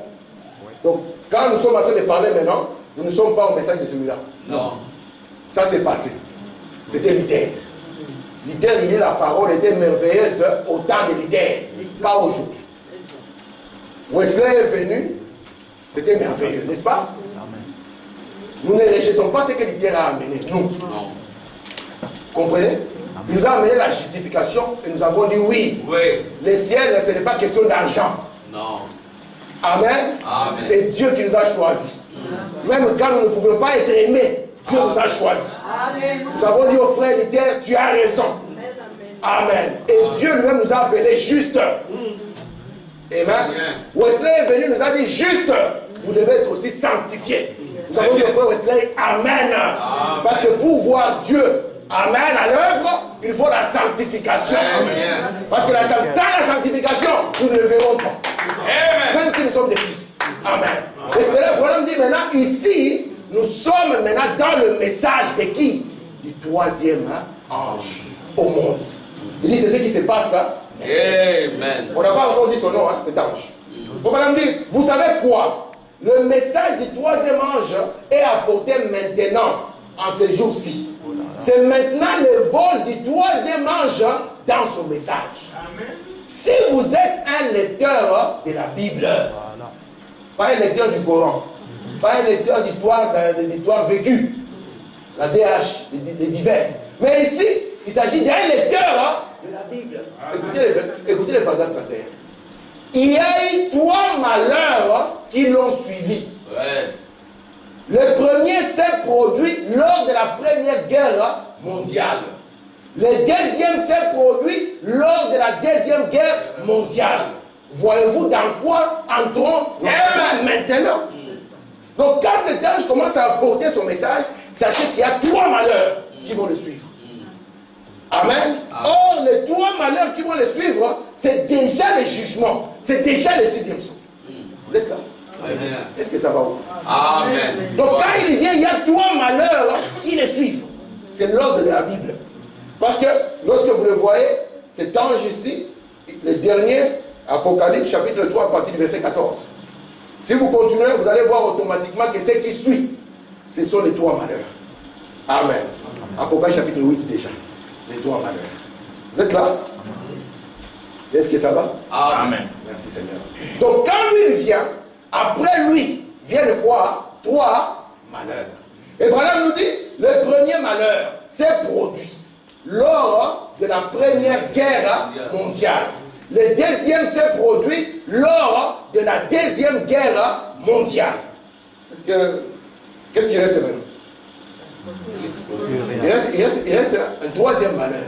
Donc, quand nous sommes en train de parler maintenant, nous ne sommes pas au message de celui-là. Non. Ça s'est passé. C'était Luther. Luther, il dit la parole était merveilleuse au temps de Luther, pas aujourd'hui. Wesley est venu, c'était merveilleux, n'est-ce pas? Nous ne rejetons pas ce que Luther a amené, nous. Non. Comprenez? Il nous a amené la justification et nous avons dit oui. Oui. Le ciel, ce n'est pas question d'argent. Non. Amen. Amen. C'est Dieu qui nous a choisis. Même quand nous ne pouvons pas être aimés, Dieu nous a choisis. Nous avons dit au frère Luther, tu as raison. Amen. Et Dieu lui-même nous a appelés justes. Amen. Wesley est venu, nous a dit juste, vous devez être aussi sanctifiés. Nous avons dit au frère Wesley, Amen. Parce que pour voir Dieu, Amen, à l'œuvre, il faut la sanctification. Amen. Parce que sans la sanctification, nous ne le verrons pas. Amen. Même si nous sommes des fils. Amen. Et c'est là que Bonhomme dit maintenant, ici, nous sommes maintenant dans le message de qui? Du 3e ange au monde. Il dit, c'est ce qui se passe. Amen. On n'a pas encore dit son nom, cet ange. Bonhomme dit, vous savez quoi? Le message du 3e ange est apporté maintenant, en ces jours-ci. C'est maintenant le vol du 3e ange dans son message. Si vous êtes un lecteur de la Bible, pas un lecteur du Coran, pas un lecteur d'histoire vécue, la DH, les divers, mais ici, il s'agit d'un lecteur de la Bible. Écoutez le paragraphe 31. Il y a eu 3 malheurs qui l'ont suivi. Ouais. Le premier s'est produit lors de la Première Guerre mondiale. Le deuxième s'est produit lors de la Deuxième Guerre mondiale. Voyez-vous dans quoi entrons maintenant? Donc quand cet ange commence à apporter son message, sachez qu'il y a 3 malheurs qui vont le suivre. Amen. Or, les 3 malheurs qui vont le suivre, c'est déjà le jugement. C'est déjà le 6e saut. Vous êtes là? Est-ce que ça va où? Amen. Donc quand il vient, il y a 3 malheurs qui le suivent. C'est l'ordre de la Bible. Parce que lorsque vous le voyez, cet ange ici, le dernier, Apocalypse chapitre 3 à partir du verset 14. Si vous continuez, vous allez voir automatiquement que ce qui suit, ce sont les 3 malheurs. Amen. Apocalypse chapitre 8 déjà. Les 3 malheurs. Vous êtes là? Est-ce que ça va? Amen. Merci Seigneur. Donc quand lui vient, après lui, viennent quoi? 3 malheurs. Et voilà nous dit, le premier malheur s'est produit lors de la Première Guerre mondiale. Le deuxième s'est produit lors de la Deuxième Guerre mondiale. Qu'est-ce qui reste maintenant? Il reste un 3e malheur.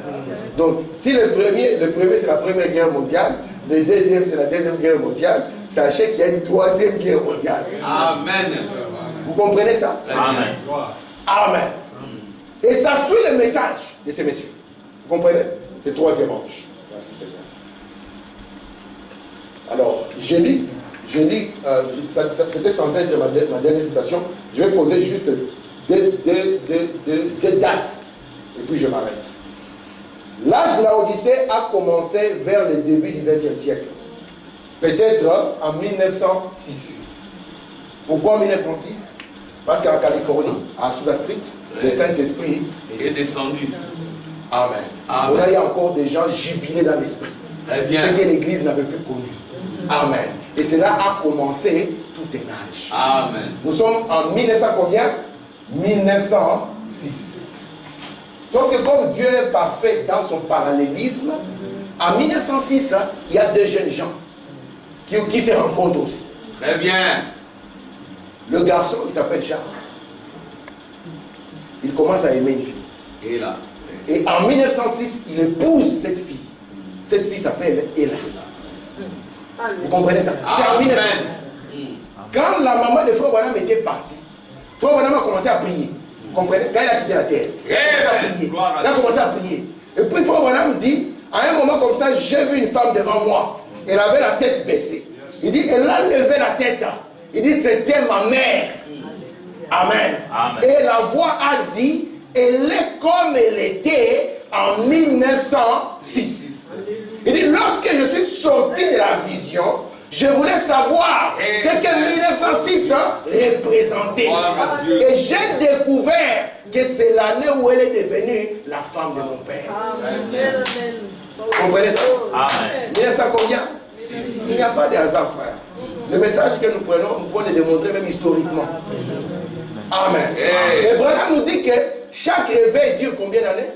Donc, si le premier c'est la Première Guerre mondiale, le deuxième c'est la Deuxième Guerre mondiale, sachez qu'il y a une 3e Guerre mondiale. Amen. Vous comprenez ça? Amen. Amen. Et ça suit le message de ces messieurs. Vous comprenez? C'est 3e ange. Merci Seigneur. Alors, j'ai dit, c'était censé être ma dernière citation. Je vais poser juste deux dates. Et puis je m'arrête. L'âge de la Odyssée a commencé vers le début du XXe siècle. Peut-être en 1906. Pourquoi 1906? Parce qu'en Californie, à Azusa Street, le Saint-Esprit est descendu. Amen. Amen. On a eu encore des gens jubilés dans l'esprit. Très bien. Ce que l'Église n'avait plus connu. Amen. Et cela a commencé tout un âge. Amen. Nous sommes en 1900 combien? 1906. Sauf que comme Dieu est parfait dans son parallélisme, en 1906, il y a 2 jeunes gens qui se rencontrent aussi. Très bien. Le garçon, il s'appelle Charles. Il commence à aimer une fille. Et là. Et en 1906, il épouse cette fille. Cette fille s'appelle Ella. Vous comprenez ça? C'est en 1906. Quand la maman de Frère Branham était partie, Frère Branham a commencé à prier. Vous comprenez? Quand il a quitté la terre, il a commencé à prier. Il a commencé à prier. Et puis Frère Branham dit, à un moment comme ça, j'ai vu une femme devant moi. Elle avait la tête baissée. Il dit, elle a levé la tête. Il dit, c'était ma mère. Amen. Amen. Et la voix a dit, elle est comme elle était en 1906. Il dit, lorsque je suis sorti de la vision, je voulais savoir ce que 1906 représentait. Et j'ai découvert que c'est l'année où elle est devenue la femme de mon père. Vous comprenez ça? Amen. 1900 combien? Il n'y a pas de hasard, frère. Le message que nous prenons, nous pouvons le démontrer même historiquement. Amen. Et Branham nous dit que chaque réveil dure combien d'années?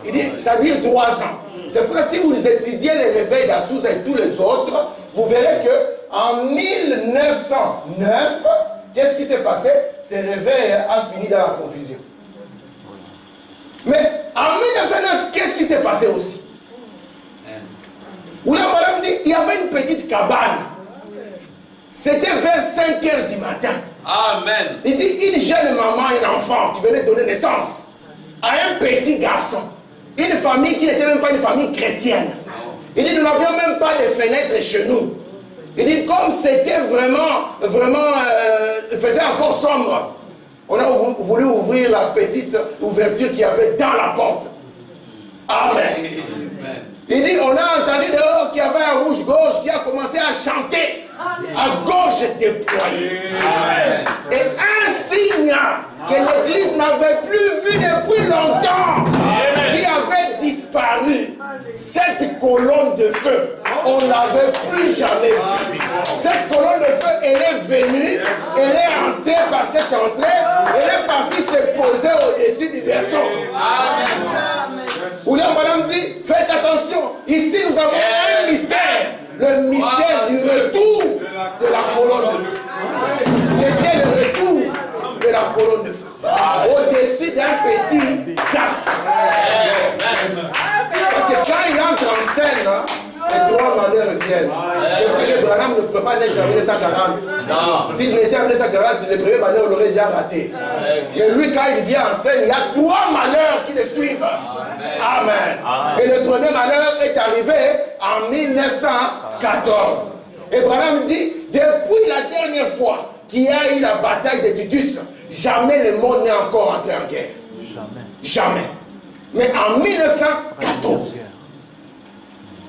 Il dit, ça dure 3 ans. C'est pour ça que si vous étudiez les réveils d'Assouza et tous les autres, vous verrez que en 1909, qu'est-ce qui s'est passé? Ce réveil a fini dans la confusion. Mais en 1909, qu'est-ce qui s'est passé aussi? Où la madame dit, il y avait une petite cabane. C'était vers 5 heures du matin. Amen. Il dit, une jeune maman, un enfant qui venait donner naissance à un petit garçon. Une famille qui n'était même pas une famille chrétienne. Il dit, nous n'avions même pas de fenêtres chez nous. Il dit, comme c'était vraiment, il faisait encore sombre, on a voulu ouvrir la petite ouverture qu'il y avait dans la porte. Amen. Il dit, on a entendu dehors qu'il y avait un rouge-gorge qui a commencé à chanter à gorge déployée. Amen. Et un signe que l'Église n'avait plus vu depuis longtemps, qui avait disparu. Cette colonne de feu, on ne l'avait plus jamais vue. Cette colonne de feu, elle est venue, elle est entrée par cette entrée, elle est partie se poser au-dessus du berceau. William Branham dit, faites attention, ici nous avons un mystère, le mystère du retour de la colonne de feu. C'était le retour de la colonne de feu, au-dessus d'un petit garçon. Parce que quand il entre en scène, les 3 malheurs viennent. C'est pour ça que Branham ne pouvait pas naître en 1940. S'il naissait en 1940, les premiers malheurs l'auraient déjà raté. Mais lui, quand il vient en scène, il y a 3 malheurs qui le suivent. Amen. Et le premier malheur est arrivé en 1914. Et Branham dit, depuis la dernière fois qu'il y a eu la bataille de Titus, jamais le monde n'est encore entré en guerre. Jamais. Mais en 1914,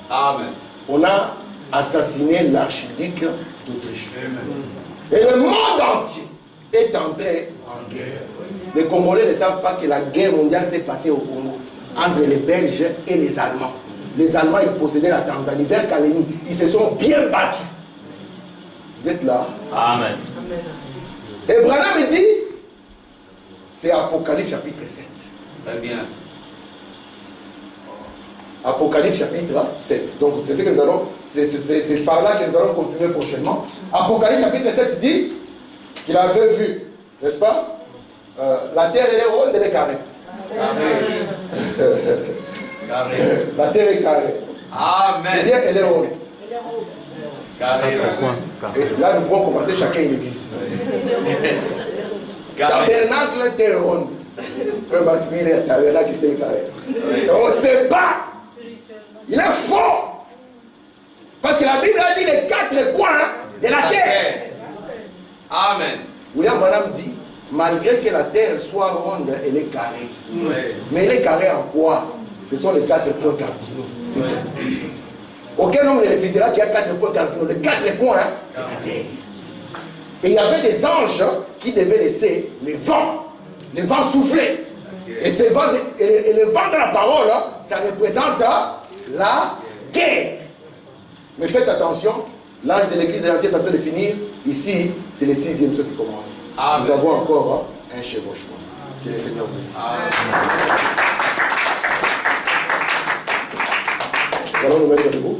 Amen. on a assassiné l'archiduc d'Autriche. Et le monde entier est entré en guerre. Les Congolais ne savent pas que la guerre mondiale s'est passée au Congo, entre les Belges et les Allemands. Les Allemands, ils possédaient la Tanzanie, vers Kalemi. Ils se sont bien battus. Vous êtes là? Amen. Et Branham dit, c'est Apocalypse chapitre 7. Très bien. Apocalypse chapitre 7. Donc c'est ce que nous allons, c'est par là que nous allons continuer prochainement. Apocalypse chapitre 7 dit qu'il avait vu, n'est-ce pas? La terre elle est ronde, elle est carrée. Carré. La terre est carrée. Amen. Elle est ronde. Carré. Et là nous pouvons commencer chacun une église. Tabernacle était ronde. Frère Maximilien, il est tabernacle était carré. Et on se bat. Il est fort. Parce que la Bible a dit les 4 coins de la terre. Amen. William Branham dit, malgré que la terre soit ronde, elle est carrée. Mais elle est carrée en quoi? Ce sont les 4 points cardinaux. C'est tout. Aucun homme ne le faisait là qu'il y a 4 points cardinaux. Les 4 coins de la terre. Et il y avait des anges qui devaient laisser les vents souffler. Et, et le vent de la parole, ça représente la guerre. Mais faites attention, l'âge de l'église est en train de finir. Ici, c'est le 6e saut qui commence. Amen. Nous avons encore un chevauchement. Que le Seigneur bénisse. Nous allons nous mettre debout.